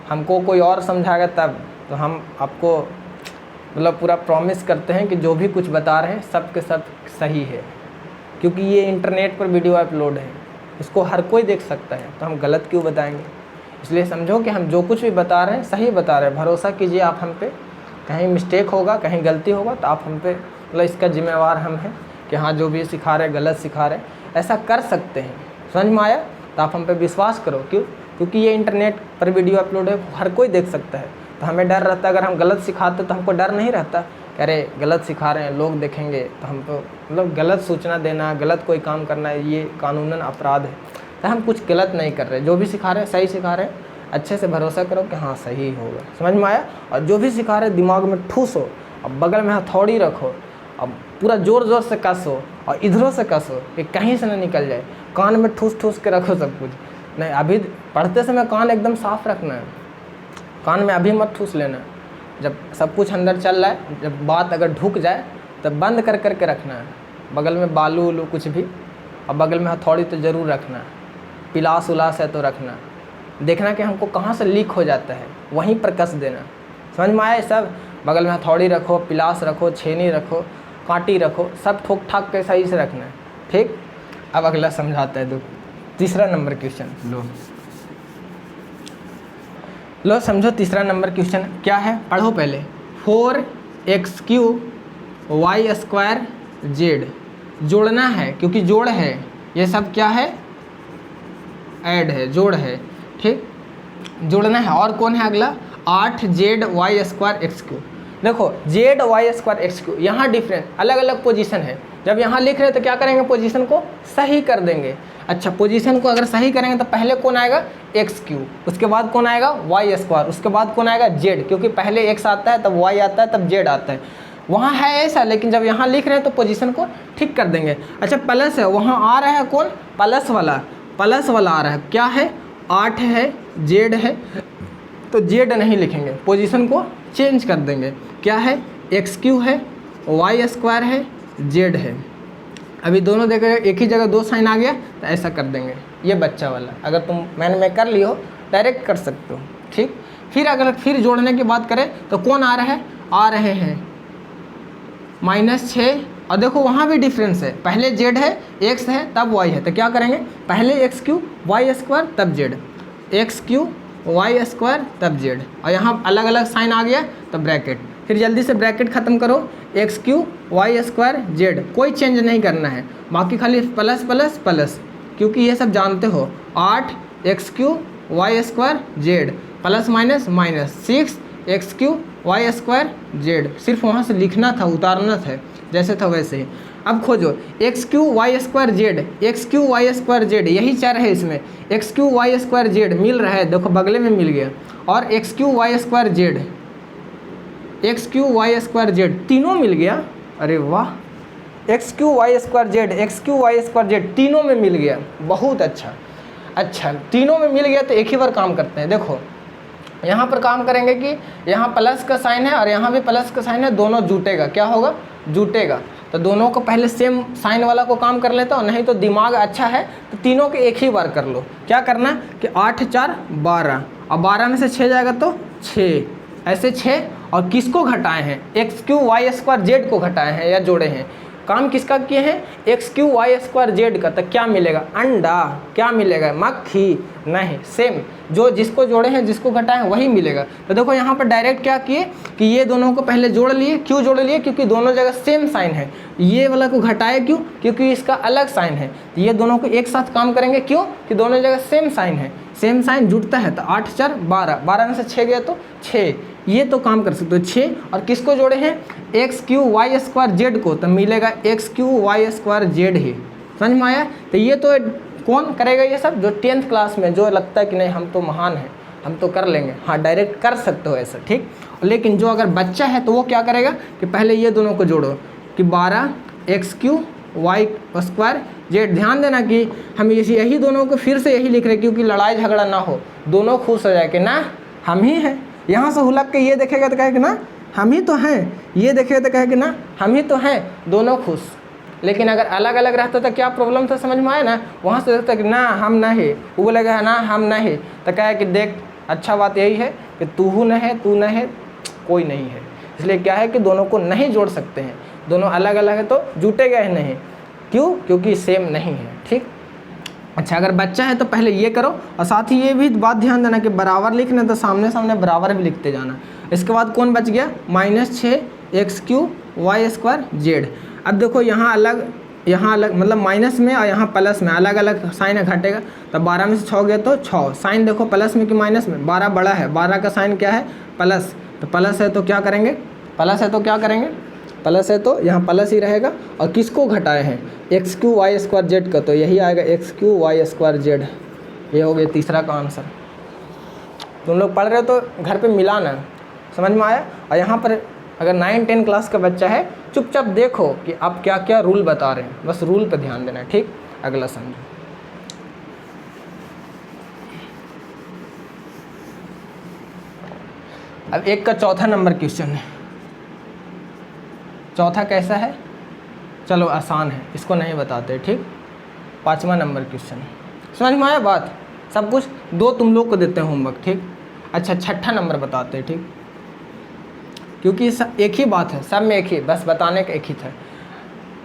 हमको कोई और समझाएगा तब। तो हम आपको मतलब पूरा प्रॉमिस करते हैं कि जो भी कुछ बता रहे हैं सब के सब सही है, क्योंकि ये इंटरनेट पर वीडियो अपलोड है, इसको हर कोई देख सकता है, तो हम गलत क्यों बताएंगे। इसलिए समझो कि हम जो कुछ भी बता रहे हैं सही बता रहे हैं, भरोसा कीजिए आप हम पे। कहीं मिस्टेक होगा, कहीं गलती होगा, तो आप हम पे मतलब इसका जिम्मेवार हम हैं कि हाँ जो भी सिखा रहे गलत सिखा रहे, ऐसा कर सकते हैं। समझ में आया। तो आप हम पे विश्वास करो। क्यों, क्योंकि ये इंटरनेट पर वीडियो अपलोड है, हर कोई देख सकता है। तो हमें डर रहता है, अगर हम गलत सिखाते तो हमको डर नहीं रहता कि अरे गलत सिखा रहे हैं लोग देखेंगे, तो हमको मतलब गलत सूचना देना, गलत कोई काम करना, ये कानूनन अपराध है। तो हम कुछ गलत नहीं कर रहे, जो भी सिखा रहे हैं सही सिखा रहे हैं, अच्छे से भरोसा करो कि हाँ सही होगा। समझ में आया। और जो भी सिखा रहे दिमाग में ठूसो, और बगल में हथौड़ी रखो, और पूरा ज़ोर ज़ोर से कसो, और इधरों से कसो कि कहीं से ना निकल जाए। कान में ठूस के रखो सब कुछ। नहीं, अभी पढ़ते समय कान एकदम साफ रखना है, कान में अभी मत ठूस लेना। जब सब कुछ अंदर चल रहा है, जब बात अगर ढुक जाए तो बंद कर के रखना है। बगल में बालू उलू कुछ भी, और बगल में हथौड़ी तो ज़रूर रखना है, पिलास उलास है तो रखना, देखना कि हमको कहाँ से लीक हो जाता है, वहीं पर कस देना। समझ में आया सब? बगल में हथौड़ी रखो, पिलास रखो, छेनी रखो, कांटी रखो, सब ठोक ठाक के सही से रखना है, ठीक। अब अगला समझाता है, दो तीसरा नंबर क्वेश्चन लो समझो। तीसरा नंबर क्वेश्चन क्या है, पढ़ो पहले। 4x³ y² z जोड़ना है, क्योंकि जोड़ है, ये सब क्या है, ऐड है, जोड़ है, ठीक, जोड़ना है। और कौन है अगला, 8z y² x³ देखो z y² x³ यहाँ डिफरेंस, अलग अलग पोजीशन है। जब यहाँ लिख रहे हैं तो क्या करेंगे, पोजीशन को सही कर देंगे। अच्छा, पोजीशन को अगर सही करेंगे तो पहले कौन आएगा, x³, उसके बाद कौन आएगा, y², उसके बाद कौन आएगा, z, क्योंकि पहले x आता है तब y आता है तब z आता है। वहाँ है ऐसा, लेकिन जब यहाँ लिख रहे हैं तो पोजीशन को ठीक कर देंगे। अच्छा, प्लस है, वहाँ आ रहा है कौन, प्लस वाला आ रहा है, क्या है, 8 है, z है, तो z नहीं लिखेंगे, पोजीशन को चेंज कर देंगे। क्या है, x³ है, y² है, z है। अभी दोनों जगह एक ही जगह दो साइन आ गया तो ऐसा कर देंगे, ये बच्चा वाला। अगर तुम मैंने में कर लियो डायरेक्ट कर सकते हो, ठीक। फिर अगर फिर जोड़ने की बात करें तो कौन आ रहा है, आ रहे हैं -6, और देखो वहाँ भी डिफरेंस है, पहले z है, x है तब y है, तो क्या करेंगे, पहले x³ y² तब z, x³ y² तब z, और यहाँ अलग अलग साइन आ गया तो ब्रैकेट। फिर जल्दी से ब्रैकेट ख़त्म करो, x³ y² z, कोई चेंज नहीं करना है, बाकी खाली प्लस प्लस प्लस, क्योंकि ये सब जानते हो, 8 x³ y² z plus minus minus 6 x³ y² z, सिर्फ वहाँ से लिखना था, उतारना था, जैसे था वैसे ही। अब खोजो x³ y² z, x³ y² z, यही चार है इसमें, x³ y² z मिल रहा है, देखो बगले में मिल गया, और x³ y² z, x³ y² z तीनों मिल गया, अरे वाह, x³ y² z, x³ y² z तीनों में मिल गया, बहुत अच्छा। अच्छा, तीनों में मिल गया तो एक ही बार काम करते हैं। देखो यहाँ पर काम करेंगे कि यहाँ प्लस का साइन है और यहाँ भी प्लस का साइन है, दोनों जुटेगा, क्या होगा, जुटेगा। तो दोनों को पहले सेम साइन वाला को काम कर लेता हूँ, नहीं तो दिमाग अच्छा है तो तीनों के एक ही बार कर लो। क्या करना कि 8 4 12, और 12 में से 6 जाएगा तो 6, ऐसे 6, और किसको घटाए हैं, x³ y² z को घटाए हैं या जोड़े हैं। काम किसका किए हैं, x³ y² z का, तो क्या मिलेगा, अंडा, क्या मिलेगा, मक्खी, नहीं, सेम जो जिसको जोड़े हैं जिसको घटाए हैं वही मिलेगा। तो देखो यहाँ पर डायरेक्ट क्या किए कि ये दोनों को पहले जोड़ लिए, क्यों जोड़ लिए, क्योंकि दोनों जगह सेम साइन है। ये वाला को घटाए क्यों, क्योंकि इसका अलग साइन है। ये दोनों को एक साथ काम करेंगे, क्यों कि दोनों जगह सेम साइन है, सेम साइन जुड़ता है, तो 8 4 12, 12 में से 6 गया तो 6, ये तो काम कर सकते हो 6, और किसको जोड़े हैं, x³ y² z को, तो मिलेगा x³ y² z ही। समझ में आया? तो ये तो कौन करेगा ये सब, जो 10th क्लास में जो लगता है कि नहीं हम तो महान हैं, हम तो कर लेंगे, हाँ डायरेक्ट कर सकते हो ऐसा, ठीक। लेकिन जो अगर बच्चा है तो वो क्या करेगा कि पहले ये दोनों को जोड़ो कि 12 x³ y² z। ध्यान देना कि हम यही दोनों को फिर से यही लिख रहे हैं, क्योंकि लड़ाई झगड़ा ना हो, दोनों खुश हो जाए कि ना हम ही हैं। यहाँ से हुलक के ये देखेगा तो कहे कि ना हम ही तो हैं, ये देखेगा तो कहे कि ना हम ही तो हैं, दोनों खुश। लेकिन अगर अलग अलग रहता तो क्या प्रॉब्लम था, समझ में आया ना। वहाँ से देखता कि ना हम नहीं, वो बोलेगा ना हम नहीं, तो कहे कि देख अच्छा बात यही है कि तू न है, तू न है, कोई नहीं है। इसलिए क्या है कि दोनों को नहीं जोड़ सकते हैं, दोनों अलग अलग है तो जुटेगा ही नहीं, क्यों, क्योंकि सेम नहीं है, ठीक। अच्छा, अगर बच्चा है तो पहले ये करो, और साथ ही ये भी बात ध्यान देना कि बराबर लिखना तो सामने सामने बराबर भी लिखते जाना। इसके बाद कौन बच गया, -6 x³ y² z। अब देखो यहाँ अलग मतलब माइनस में और यहाँ प्लस में अलग अलग साइन है, घटेगा, तो 12 में से 6 गया तो 6, साइन देखो प्लस में कि माइनस में, 12 बड़ा है, 12 का साइन क्या है, प्लस, तो प्लस है तो क्या करेंगे, प्लस है तो क्या करेंगे, प्लस है तो यहाँ प्लस ही रहेगा। और किसको घटाए हैं, x³ y² z का, तो यही आएगा x³ y² z। ये हो गया तीसरा का आंसर। तुम लोग पढ़ रहे हो तो घर पे मिलाना, समझ में आया। और यहाँ पर अगर 9-10 क्लास का बच्चा है, चुपचाप देखो कि आप क्या क्या रूल बता रहे हैं, बस रूल पर ध्यान देना, ठीक। अगला समझो। अब एक का चौथा नंबर क्वेश्चन है। चौथा कैसा है, चलो आसान है, इसको नहीं बताते, ठीक। 5वां नंबर क्वेश्चन, समझ में आया बात, सब कुछ 2 तुम लोग को देते हैं होमवर्क, ठीक। अच्छा, छठा नंबर बताते हैं, ठीक, क्योंकि सब एक ही बात है, सब में एक ही, बस बताने का एक ही था।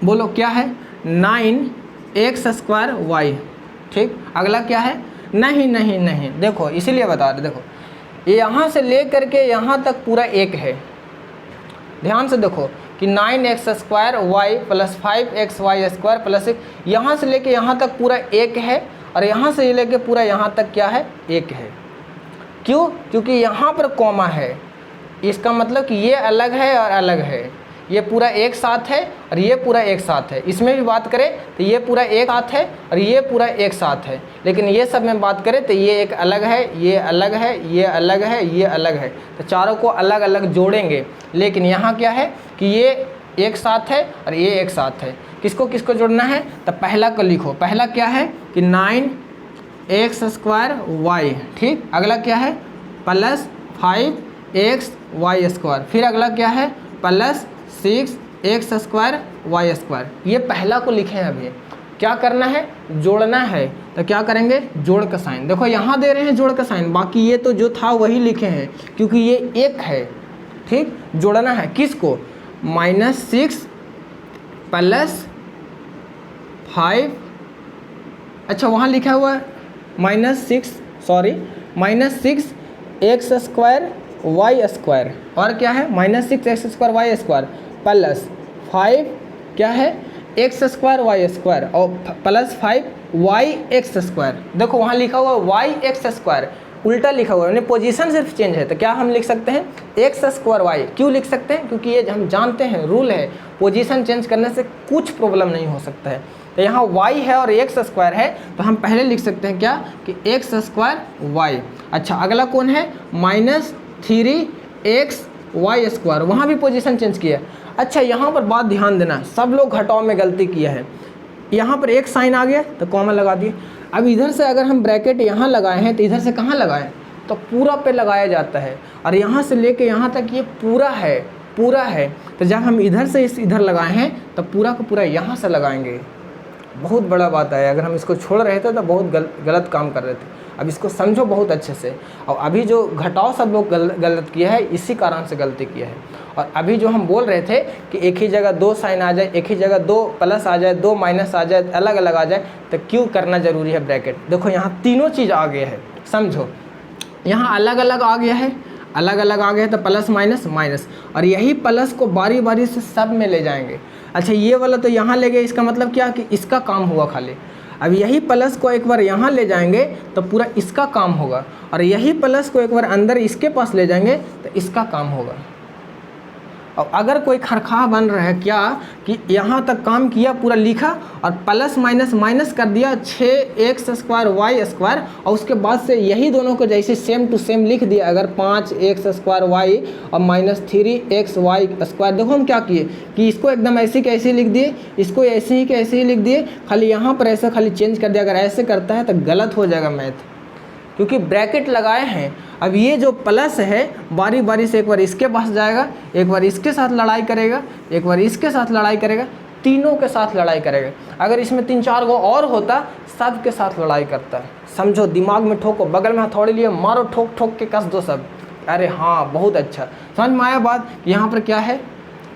बोलो क्या है? 9x² y, ठीक। अगला क्या है? नहीं नहीं नहीं, देखो इसीलिए बता रहे, देखो यहाँ से ले करके यहाँ तक पूरा एक है। ध्यान से देखो कि 9x² y + 5xy² + 1, यहाँ से लेके यहाँ तक पूरा एक है, और यहाँ से लेके पूरा यहाँ तक क्या है? एक है। क्यों? क्योंकि यहाँ पर कॉमा है, इसका मतलब कि ये अलग है और अलग है, ये पूरा एक साथ है और ये पूरा एक साथ है। इसमें भी बात करें तो ये पूरा एक साथ है और ये पूरा एक साथ है, लेकिन ये सब में बात करें तो ये एक अलग है, ये अलग है, ये अलग है, ये अलग है। तो चारों को अलग अलग जोड़ेंगे, लेकिन यहाँ क्या है कि ये एक साथ है और ये एक साथ है। किसको किसको जोड़ना है? तो पहला को लिखो। पहला क्या है कि 9x² y, ठीक। अगला क्या है? + 5xy²। फिर अगला क्या है? + 6x² y²। ये पहला को लिखे हैं। अभी क्या करना है? जोड़ना है। तो क्या करेंगे? जोड़ का साइन। देखो यहाँ दे रहे हैं जोड़ का साइन, बाकी ये तो जो था वही लिखे हैं, क्योंकि ये एक है, ठीक। जोड़ना है किसको? -6 + 5, अच्छा वहाँ लिखा हुआ है -6 y², और क्या है? -6x² y² + 5 क्या है? x² y² और + 5yx²। देखो वहाँ लिखा हुआ yx², उल्टा लिखा हुआ है, यानी पोजीशन सिर्फ चेंज है। तो क्या हम लिख सकते हैं? x² y। क्यों लिख सकते हैं? क्योंकि ये हम जानते हैं, रूल है, पोजीशन चेंज करने से कुछ प्रॉब्लम नहीं हो सकता है। तो यहाँ y है और x² है, तो हम पहले लिख सकते हैं क्या कि x² y। अच्छा, अगला कौन है? -3xy², वहाँ भी पोजीशन चेंज किया। अच्छा, यहाँ पर बात ध्यान देना, सब लोग घटाव में गलती किया है। यहाँ पर एक साइन आ गया तो कॉमा लगा दिए। अब इधर से अगर हम ब्रैकेट यहाँ लगाए हैं तो इधर से कहाँ लगाएं? तो पूरा पे लगाया जाता है, और यहाँ से लेके यहाँ तक ये पूरा है, पूरा है। तो जब हम इधर से इधर लगाए हैं तो पूरा का पूरा यहाँ से लगाएंगे। बहुत बड़ा बात है, अगर हम इसको छोड़ रहे थे तो बहुत गलत काम कर रहे थे। अब इसको समझो बहुत अच्छे से। और अभी जो घटाव सब लोग गलत किया है, इसी कारण से गलती किया है। और अभी जो हम बोल रहे थे कि एक ही जगह 2 साइन आ जाए, एक ही जगह 2 प्लस आ जाए, 2 माइनस आ जाए, अलग अलग आ जाए, तो क्यों करना ज़रूरी है ब्रैकेट? देखो यहाँ तीनों चीज़ आ गया है, समझो। यहाँ अलग अलग आ गया है, अलग अलग आ गया है, तो प्लस माइनस माइनस, और यही प्लस को बारी बारी से सब में ले जाएंगे। अच्छा, ये वाला तो यहाँ ले गए, इसका मतलब क्या कि इसका काम हुआ खाली। अब यही प्लस को एक बार यहाँ ले जाएंगे तो पूरा इसका काम होगा, और यही प्लस को एक बार अंदर इसके पास ले जाएंगे तो इसका काम होगा। और अगर कोई खरखा बन रहा है क्या कि यहाँ तक काम किया, पूरा लिखा और प्लस माइनस माइनस कर दिया 6x² y², और उसके बाद से यही दोनों को जैसे सेम टू सेम लिख दिया। अगर 5x² y और -3xy², देखो हम क्या किए कि इसको एकदम ऐसे के ऐसे लिख दिए, इसको ऐसे ही के ऐसे ही लिख दिए, खाली यहाँ पर ऐसे खाली चेंज कर दिया। अगर ऐसे करता है तो गलत हो जाएगा मैथ, क्योंकि ब्रैकेट लगाए हैं। अब ये जो प्लस है बारी बारी से एक बार इसके पास जाएगा, एक बार इसके साथ लड़ाई करेगा, एक बार इसके साथ लड़ाई करेगा, तीनों के साथ लड़ाई करेगा। अगर इसमें 3-4 गो और होता, सब के साथ लड़ाई करता है। समझो, दिमाग में ठोको, बगल में हथौड़ी लिए मारो, ठोक ठोक के कस दो सब। अरे हाँ, बहुत अच्छा समझ में आया बात। यहाँ पर क्या है,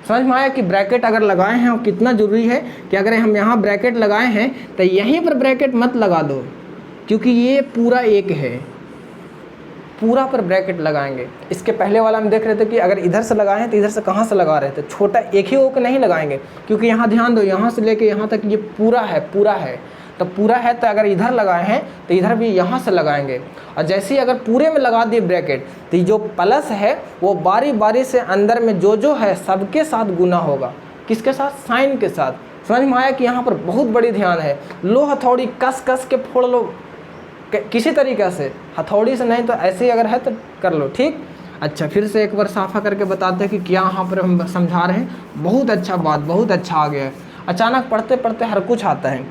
समझ में आया कि ब्रैकेट अगर लगाए हैं और कितना ज़रूरी है कि अगर हम यहाँ ब्रैकेट लगाए हैं तो यहीं पर ब्रैकेट मत लगा दो, क्योंकि ये पूरा एक है, पूरा पर ब्रैकेट लगाएंगे। इसके पहले वाला हम देख रहे थे कि अगर इधर से लगाए हैं तो इधर से कहाँ से लगा रहे थे, छोटा एक ही होकर नहीं लगाएंगे, क्योंकि यहाँ ध्यान दो, यहाँ से लेके यहाँ तक ये पूरा है, पूरा है। तो पूरा है तो अगर इधर लगाए हैं तो इधर भी यहाँ से लगाएंगे। और जैसे ही अगर पूरे में लगा दिए ब्रैकेट तो जो प्लस है वो बारी बारी से अंदर में जो है सबके साथ गुना होगा। किसके साथ? साइन के साथ। समझ में आया कि यहाँ पर बहुत बड़ी ध्यान है। लो हथौड़ी, कस कस के फोड़ लो किसी तरीक़े से, हथौड़ी से नहीं तो ऐसे ही अगर है तो कर लो, ठीक। अच्छा, फिर से एक बार साफा करके बताते हैं कि क्या यहाँ पर हम समझा रहे हैं। बहुत अच्छा बात, बहुत अच्छा आ गया है। अचानक पढ़ते पढ़ते हर कुछ आता है।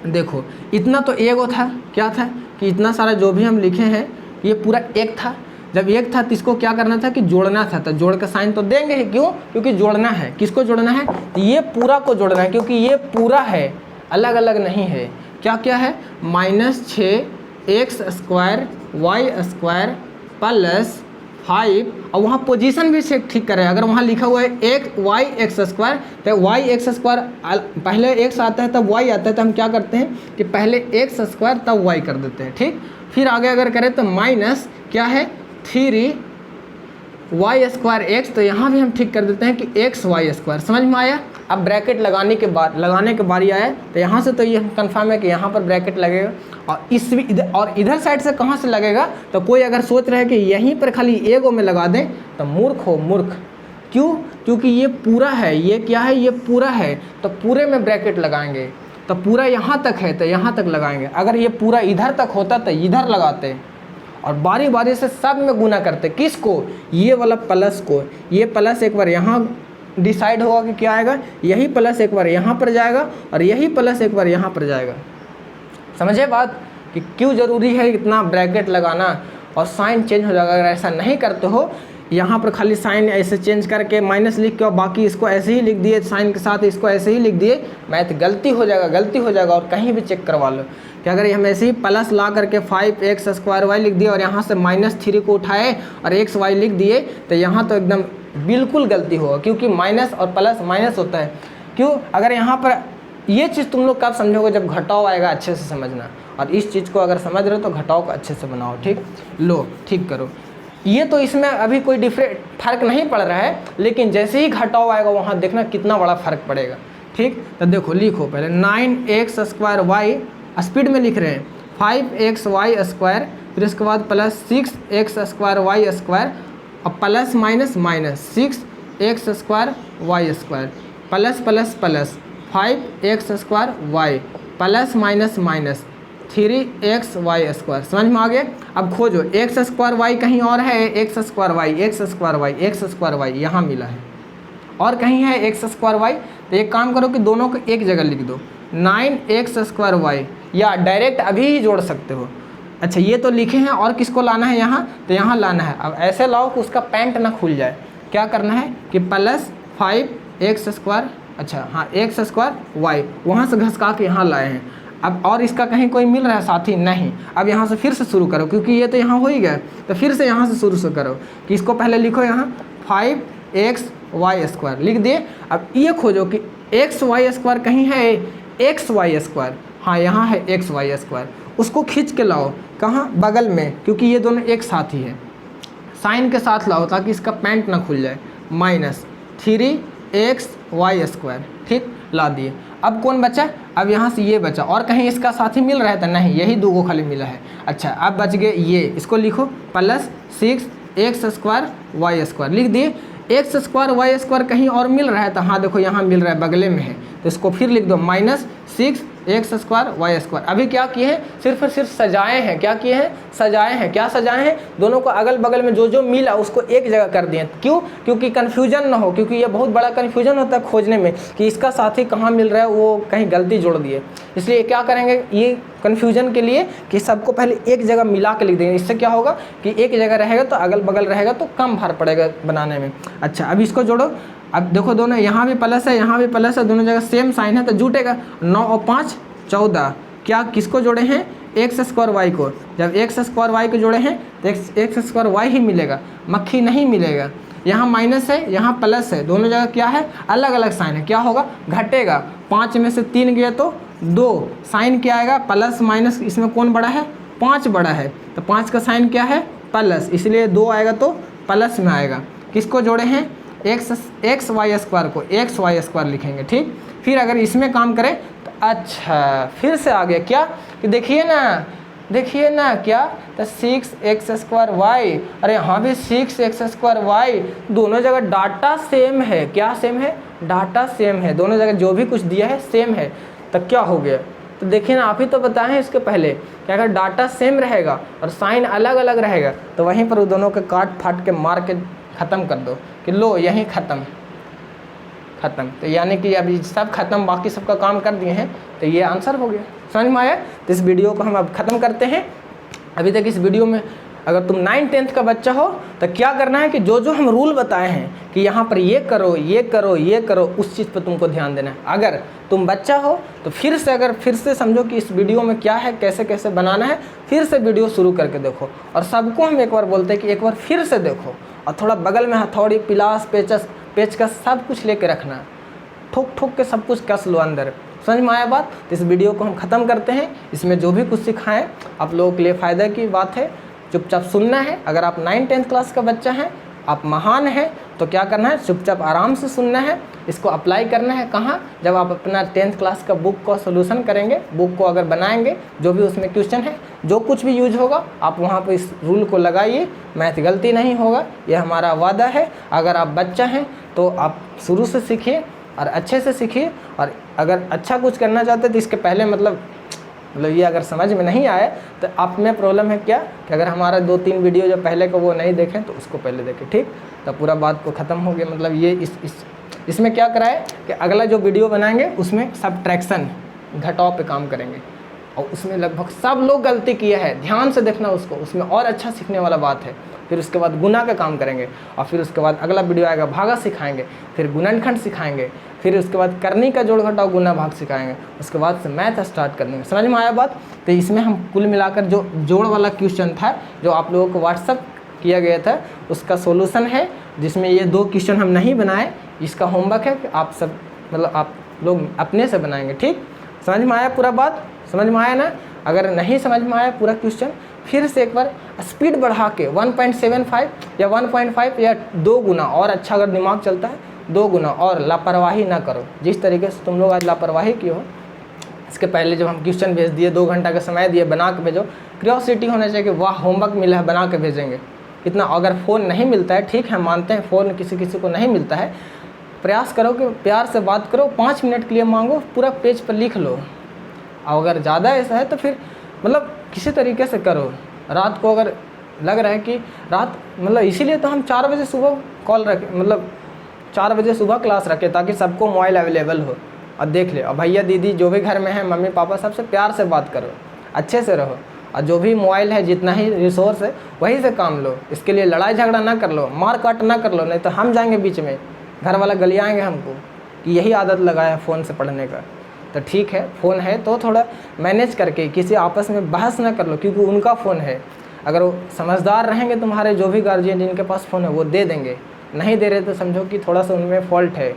देखो, इतना तो एगो था, क्या था कि इतना सारा जो भी हम लिखे हैं ये पूरा एक था। जब एक था तो इसको क्या करना था कि जोड़ना था, तो जोड़ का साइन तो देंगे ही। क्यों? क्योंकि जोड़ना है। किसको जोड़ना है? तो ये पूरा को जोड़ना है, क्योंकि ये पूरा है, अलग अलग नहीं है। क्या क्या है? -6 X square Y square plus 5, और वहाँ पोजीशन भी से ठीक करें। अगर वहाँ लिखा हुआ है एक वाई एक्स स्क्वायर, तो वाई एक्स स्क्वायर पहले एक्स आता है तब वाई आता है, तो हम क्या करते हैं कि पहले एक्स स्क्वायर तब वाई कर देते हैं, ठीक। फिर आगे अगर करें तो माइनस क्या है 3 वाई स्क्वायर एक्स, तो यहाँ भी हम ठीक कर देते हैं कि एक्स वाई स्क्वायर। समझ में आया। अब ब्रैकेट लगाने के बारी आया, तो यहाँ से तो ये कंफर्म है कि यहाँ पर ब्रैकेट लगेगा, और इधर साइड से कहाँ से लगेगा। तो कोई अगर सोच रहे हैं कि यहीं पर खाली एगो में लगा दें, तो मूर्ख हो मूर्ख। क्यों? क्योंकि ये पूरा है, ये क्या है, ये पूरा है, तो पूरे में ब्रैकेट लगाएंगे। तो पूरा यहाँ तक है तो यहाँ तक लगाएंगे। अगर ये पूरा इधर तक होता तो इधर लगाते, और बारी बारी से सब में गुना करते। किसको? ये वाला प्लस को। ये प्लस एक बार यहाँ डिसाइड होगा कि क्या आएगा, यही प्लस एक बार यहाँ पर जाएगा, और यही प्लस एक बार यहाँ पर जाएगा। समझे बात कि क्यों ज़रूरी है इतना ब्रैकेट लगाना, और साइन चेंज हो जाएगा। अगर ऐसा नहीं करते हो, यहाँ पर खाली साइन ऐसे चेंज करके माइनस लिख के और बाकी इसको ऐसे ही लिख दिए, साइन के साथ इसको ऐसे ही लिख दिए, मैथ गलती हो जाएगा। और कहीं भी चेक करवा लो कि अगर हम ऐसे ही प्लस ला करके 5x स्क्वायर वाई लिख दिए और यहाँ से -3 को उठाए और एक्स वाई लिख दिए, तो यहाँ तो एकदम बिल्कुल गलती होगा, क्योंकि माइनस और प्लस माइनस होता है। क्यों? अगर यहाँ पर ये चीज़ तुम लोग कब समझोगे, जब घटाव आएगा। अच्छे से समझना, और इस चीज़ को अगर समझ रहे हो तो घटाव को अच्छे से बनाओ, ठीक। लो ठीक करो। ये तो इसमें अभी कोई फ़र्क नहीं पड़ रहा है, लेकिन जैसे ही घटाव आएगा वहाँ देखना कितना बड़ा फ़र्क पड़ेगा, ठीक। तो देखो, लिखो पहले 9x स्क्वायर वाई, स्पीड में लिख रहे हैं, 5x वाई स्क्वायर, फिर इसके बाद plus 6x square Y square, और plus minus minus 6x square Y square, plus plus plus 5x square Y, plus minus minus 3x Y square. समझ में आ गया। अब खोजो एक्स स्क्वायर वाई कहीं और है, X square Y, X square Y, X square Y यहाँ मिला है, और कहीं है एक्स स्क्वायर वाई। तो एक काम करो कि दोनों को एक जगह लिख दो, 9x स्क्वायर वाई, या डायरेक्ट अभी ही जोड़ सकते हो। अच्छा, ये तो लिखे हैं, और किसको लाना है यहाँ, तो यहाँ लाना है। अब ऐसे लाओ कि उसका पैंट ना खुल जाए। क्या करना है कि प्लस 5x स्क्वायर, अच्छा हाँ, एक्स स्क्वायर वाई, वहाँ से घसका के यहाँ लाए हैं। अब और इसका कहीं कोई मिल रहा है साथी? नहीं। अब यहाँ से फिर से शुरू करो, क्योंकि ये तो यहाँ हो ही गया, तो फिर से यहाँ से शुरू से करो कि इसको पहले लिखो यहाँ 5x वाई स्क्वायर लिख दिए। अब ये खोजो कि एक्स वाई स्क्वायर कहीं है, एक्स वाई स्क्वायर, हाँ यहाँ है एक्स वाई स्क्वायर, उसको खींच के लाओ कहाँ, बगल में, क्योंकि ये दोनों एक साथ ही है। साइन के साथ लाओ ताकि इसका पैंट ना खुल जाए, -3x वाई स्क्वायर, ठीक, ला दिए। अब कौन बचा? अब यहाँ से ये बचा, और कहीं इसका साथी मिल रहा है तो नहीं, यही दो को खाली मिला है। अच्छा, अब बच गए ये, इसको लिखो plus 6x square Y square लिख दिए। एक्स स्क्वायर वाई स्क्वायर कहीं और मिल रहा है तो हाँ देखो यहाँ मिल रहा है, बगले में है, तो इसको फिर लिख दो -6x स्क्वायर वाई स्क्वायर। अभी क्या किए हैं, सिर्फ और सिर्फ सजाए हैं। क्या किए हैं? सजाए हैं। क्या सजाए हैं? दोनों को अगल बगल में जो जो मिला उसको एक जगह कर दिए। क्यों? क्योंकि कन्फ्यूजन ना हो, क्योंकि ये बहुत बड़ा कन्फ्यूजन होता है खोजने में कि इसका साथी कहाँ मिल रहा है, वो कहीं गलती जोड़ दिए। इसलिए क्या करेंगे ये कन्फ्यूजन के लिए कि सबको पहले एक जगह मिला के लिख देंगे। इससे क्या होगा कि एक जगह रहेगा तो अगल बगल रहेगा तो कम भार पड़ेगा बनाने में। अच्छा, अब इसको जोड़ो। अब देखो दोनों, यहाँ भी प्लस है, यहाँ भी प्लस है, दोनों जगह सेम साइन है तो जुटेगा। 9 और 5 14। क्या किसको जोड़े हैं? एक्स स्क्वायर वाई को। जब एक्स स्क्वायर वाई को जोड़े हैं तो एक्स स्क्वायर वाई ही मिलेगा, मक्खी नहीं मिलेगा। यहाँ माइनस है, यहाँ प्लस है, दोनों जगह क्या है? अलग अलग साइन है। क्या होगा? घटेगा। 5 में से 3 गया तो 2, साइन क्या आएगा? प्लस माइनस, इसमें कौन बड़ा है? 5 बड़ा है, तो 5 का साइन क्या है? प्लस, इसलिए 2 आएगा तो प्लस में आएगा। किसको जोड़े हैं? एक्स वाई स्क्वायर को एक्स वाई स्क्वायर लिखेंगे, ठीक। फिर अगर इसमें काम करें तो अच्छा फिर से आ गया क्या कि देखिए ना क्या, तो 6x स्क्वायर वाई, अरे यहाँ भी 6x स्क्वायर वाई, दोनों जगह डाटा सेम है। क्या सेम है? डाटा सेम है, दोनों जगह जो भी कुछ दिया है सेम है। तो क्या हो गया? तो देखिए ना, आप ही तो बताएं इसके पहले कि अगर डाटा सेम रहेगा और साइन अलग अलग रहेगा तो वहीं पर दोनों के काट फाट के मार के ख़त्म कर दो कि लो यहीं ख़त्म। तो यानी कि अभी सब खत्म, बाकी सबका काम कर दिए हैं, तो ये आंसर हो गया। समझ में आया? तो इस वीडियो को हम अब ख़त्म करते हैं। अभी तक इस वीडियो में अगर तुम 9th 10th का बच्चा हो तो क्या करना है कि जो जो हम रूल बताए हैं कि यहाँ पर ये करो, ये करो, ये करो, उस चीज़ पर तुमको ध्यान देना है। अगर तुम बच्चा हो तो फिर से समझो कि इस वीडियो में क्या है, कैसे कैसे बनाना है, फिर से वीडियो शुरू करके देखो। और सबको हम एक बार बोलते हैं कि एक बार फिर से देखो, और थोड़ा बगल में हथौड़ी, पिलास, पेचकस सब कुछ लेके रखना, ठोक ठोक के सब कुछ कस लो अंदर। समझ में आया बात? तो इस वीडियो को हम ख़त्म करते हैं। इसमें जो भी कुछ सिखाएं आप लोगों के लिए फ़ायदा की बात है, चुपचाप सुनना है। अगर आप 9-10 क्लास का बच्चा हैं, आप महान हैं, तो क्या करना है, चुपचाप आराम से सुनना है। इसको अप्लाई करना है कहाँ, जब आप अपना 10th क्लास का बुक का सोल्यूशन करेंगे, बुक को अगर बनाएंगे, जो भी उसमें क्वेश्चन है, जो कुछ भी यूज होगा, आप वहाँ पर इस रूल को लगाइए, मैथ गलती नहीं होगा, यह हमारा वादा है। अगर आप बच्चा हैं तो आप शुरू से सीखिए और अच्छे से सीखिए। और अगर अच्छा कुछ करना चाहते हैं तो इसके पहले मतलब ये अगर समझ में नहीं आए तो आप में प्रॉब्लम है क्या, कि अगर हमारा 2-3 वीडियो जो पहले को वो नहीं देखें तो उसको पहले देखें, ठीक? तो पूरा बात को ख़त्म हो गया। मतलब ये इसमें क्या कराए कि अगला जो वीडियो बनाएंगे उसमें सब्ट्रैक्शन, घटाव पे काम करेंगे, और उसमें लगभग सब लोग गलती किया है, ध्यान से देखना उसको, उसमें और अच्छा सीखने वाला बात है। फिर उसके बाद गुना का काम करेंगे, और फिर उसके बाद अगला वीडियो आएगा भागा सिखाएंगे, फिर गुणनखंड सिखाएंगे, फिर उसके बाद करनी का जोड़ घटाव गुना भाग सिखाएंगे, उसके बाद से मैथ स्टार्ट कर देंगे। समझ में आया बात? तो इसमें हम कुल मिलाकर जो जोड़ वाला क्वेश्चन था जो आप लोगों को व्हाट्सअप किया गया था उसका सोल्यूशन है, जिसमें ये 2 क्वेश्चन हम नहीं बनाए। इसका होमवर्क है कि आप सब मतलब आप लोग अपने से बनाएंगे, ठीक? समझ में आया पूरा बात? समझ में आया ना? अगर नहीं समझ में आया पूरा क्वेश्चन, फिर से एक बार स्पीड बढ़ा के 1.75 या 1.5 या 2 गुना और अच्छा अगर दिमाग चलता है 2 गुना और लापरवाही ना करो। जिस तरीके से तुम लोग आज लापरवाही की हो, इसके पहले जब हम क्वेश्चन भेज दिए, 2 घंटा का समय दिए, बना के भेजो, क्यूरियोसिटी होना चाहिए कि वाह होमवर्क मिला है, बना के भेजेंगे इतना। अगर फ़ोन नहीं मिलता है, ठीक है मानते हैं फ़ोन किसी किसी को नहीं मिलता है, प्रयास करो कि प्यार से बात करो, 5 मिनट के लिए मांगो, पूरा पेज पर लिख लो। और अगर ज़्यादा ऐसा है तो फिर मतलब किसी तरीके से करो। रात को अगर लग रहा है कि रात मतलब इसीलिए तो हम 4 बजे सुबह कॉल रखें, मतलब 4 बजे सुबह क्लास रखें ताकि सबको मोबाइल अवेलेबल हो और देख ले। और भैया दीदी जो भी घर में है, मम्मी पापा, सबसे प्यार से बात करो, अच्छे से रहो। और जो भी मोबाइल है, जितना ही रिसोर्स है, वहीं से काम लो। इसके लिए लड़ाई झगड़ा ना कर लो, मार काट ना कर लो, नहीं तो हम जाएंगे बीच में, घर वाला गलियाएंगे हमको कि यही आदत लगाया फ़ोन से पढ़ने का। तो ठीक है, फ़ोन है तो थोड़ा मैनेज करके किसी आपस में बहस ना कर लो, क्योंकि उनका फ़ोन है। अगर वो समझदार रहेंगे तुम्हारे जो भी गार्जियन जिनके पास फ़ोन है वो दे देंगे, नहीं दे रहे तो समझो कि थोड़ा सा उनमें फॉल्ट है।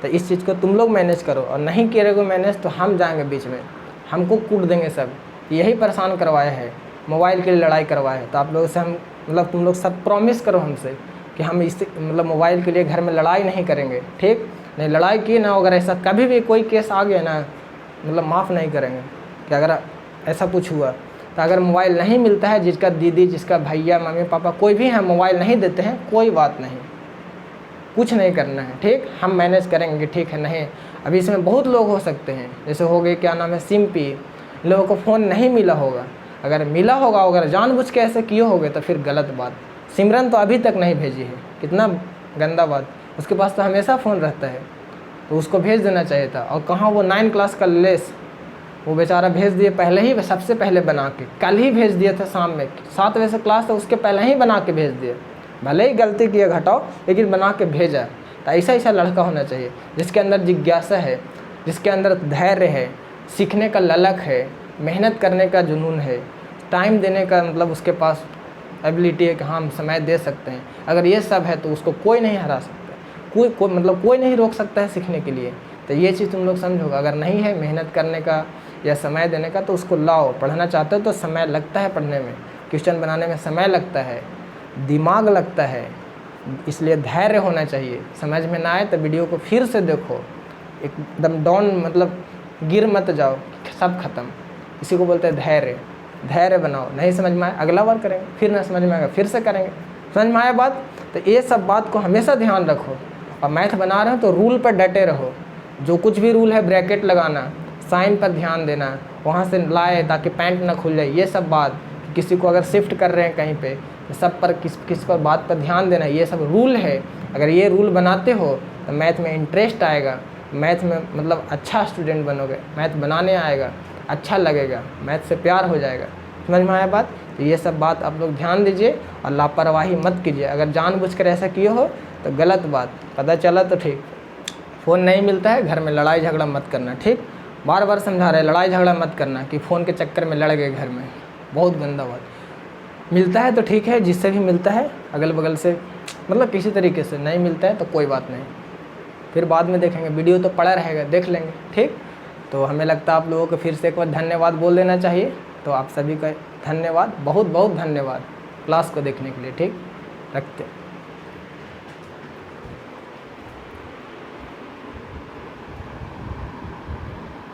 तो इस चीज़ को तुम लोग मैनेज करो, और नहीं करोगे मैनेज तो हम जाएंगे बीच में, हमको कूट देंगे सब। यही परेशान करवाया है, मोबाइल के लिए लड़ाई करवाया है। तो आप लोगों से हम मतलब तुम लोग सब प्रॉमिस करो हमसे कि हम इस मतलब मोबाइल के लिए घर में लड़ाई नहीं करेंगे, ठीक? नहीं लड़ाई की ना, अगर ऐसा कभी भी कोई केस आ गया ना, मतलब माफ़ नहीं करेंगे कि अगर ऐसा कुछ हुआ। तो अगर मोबाइल नहीं मिलता है, जिसका दीदी, जिसका भैया, मम्मी पापा कोई भी है मोबाइल नहीं देते हैं, कोई बात नहीं, कुछ नहीं करना है, ठीक? हम मैनेज करेंगे, ठीक है? नहीं अभी इसमें बहुत लोग हो सकते हैं, जैसे हो गए क्या नाम है, सिंपी, लोगों को फ़ोन नहीं मिला होगा। अगर मिला होगा, अगर जानबूझ के ऐसे किए होगे तो फिर गलत बात। सिमरन तो अभी तक नहीं भेजी है, कितना गंदा बात। उसके पास तो हमेशा फ़ोन रहता है, तो उसको भेज देना चाहिए था। और कहाँ वो 9 क्लास का लेस, वो बेचारा भेज दिए पहले ही, सबसे पहले बना के, कल ही भेज दिया था शाम में 7 बजे से क्लास था, उसके पहले ही बना के भेज दिए। भले ही गलती किया घटाओ, लेकिन बना के भेजा। तो ऐसा लड़का होना चाहिए जिसके अंदर जिज्ञासा है, जिसके अंदर धैर्य है, सीखने का ललक है, मेहनत करने का जुनून है, टाइम देने का मतलब उसके पास एबिलिटी है कि हाँ हम समय दे सकते हैं। अगर ये सब है तो उसको कोई नहीं हरा सकता, कोई मतलब कोई नहीं रोक सकता है सीखने के लिए। तो ये चीज़ तुम लोग समझोगे। अगर नहीं है मेहनत करने का या समय देने का तो उसको लाओ। पढ़ना चाहते हो तो समय लगता है पढ़ने में, क्वेश्चन बनाने में समय लगता है, दिमाग लगता है, इसलिए धैर्य होना चाहिए। समझ में ना आए तो वीडियो को फिर से देखो, एकदम डाउन मतलब गिर मत जाओ, सब खत्म। इसी को बोलते हैं धैर्य। धैर्य बनाओ, नहीं समझ में आए अगला बार करेंगे, फिर ना समझ में आएगा फिर से करेंगे। समझ में आया बात? तो ये सब बात को हमेशा ध्यान रखो। और मैथ बना रहे हो तो रूल पर डटे रहो। जो कुछ भी रूल है, ब्रैकेट लगाना, साइन पर ध्यान देना, वहाँ से लाए ताकि पैंट ना खुल जाए, ये सब बात। किसी को अगर शिफ्ट कर रहे हैं कहीं पे, सब पर किस पर बात पर ध्यान देना, ये सब रूल है। अगर ये रूल बनाते हो तो मैथ में इंटरेस्ट आएगा, मैथ में मतलब अच्छा स्टूडेंट बनोगे, मैथ बनाने आएगा, अच्छा लगेगा, मैथ से प्यार हो जाएगा। समझ में आया बात? तो ये सब बात आप लोग ध्यान दीजिए और लापरवाही मत कीजिए। अगर जानबूझकर ऐसा किए हो तो गलत बात, पता चला तो ठीक। फ़ोन नहीं मिलता है, घर में लड़ाई झगड़ा मत करना, ठीक। बार बार समझा रहे, लड़ाई झगड़ा मत करना कि फ़ोन के चक्कर में लड़ गए घर में, बहुत गंदा बात। मिलता है तो ठीक है, जिससे भी मिलता है अगल बगल से, मतलब किसी तरीके से। नहीं मिलता है तो कोई बात नहीं, फिर बाद में देखेंगे, वीडियो तो पड़ा रहेगा, देख लेंगे, ठीक। तो हमें लगता है आप लोगों को फिर से एक बार धन्यवाद बोल देना चाहिए। तो आप सभी का धन्यवाद, बहुत बहुत धन्यवाद क्लास को देखने के लिए, ठीक। रखते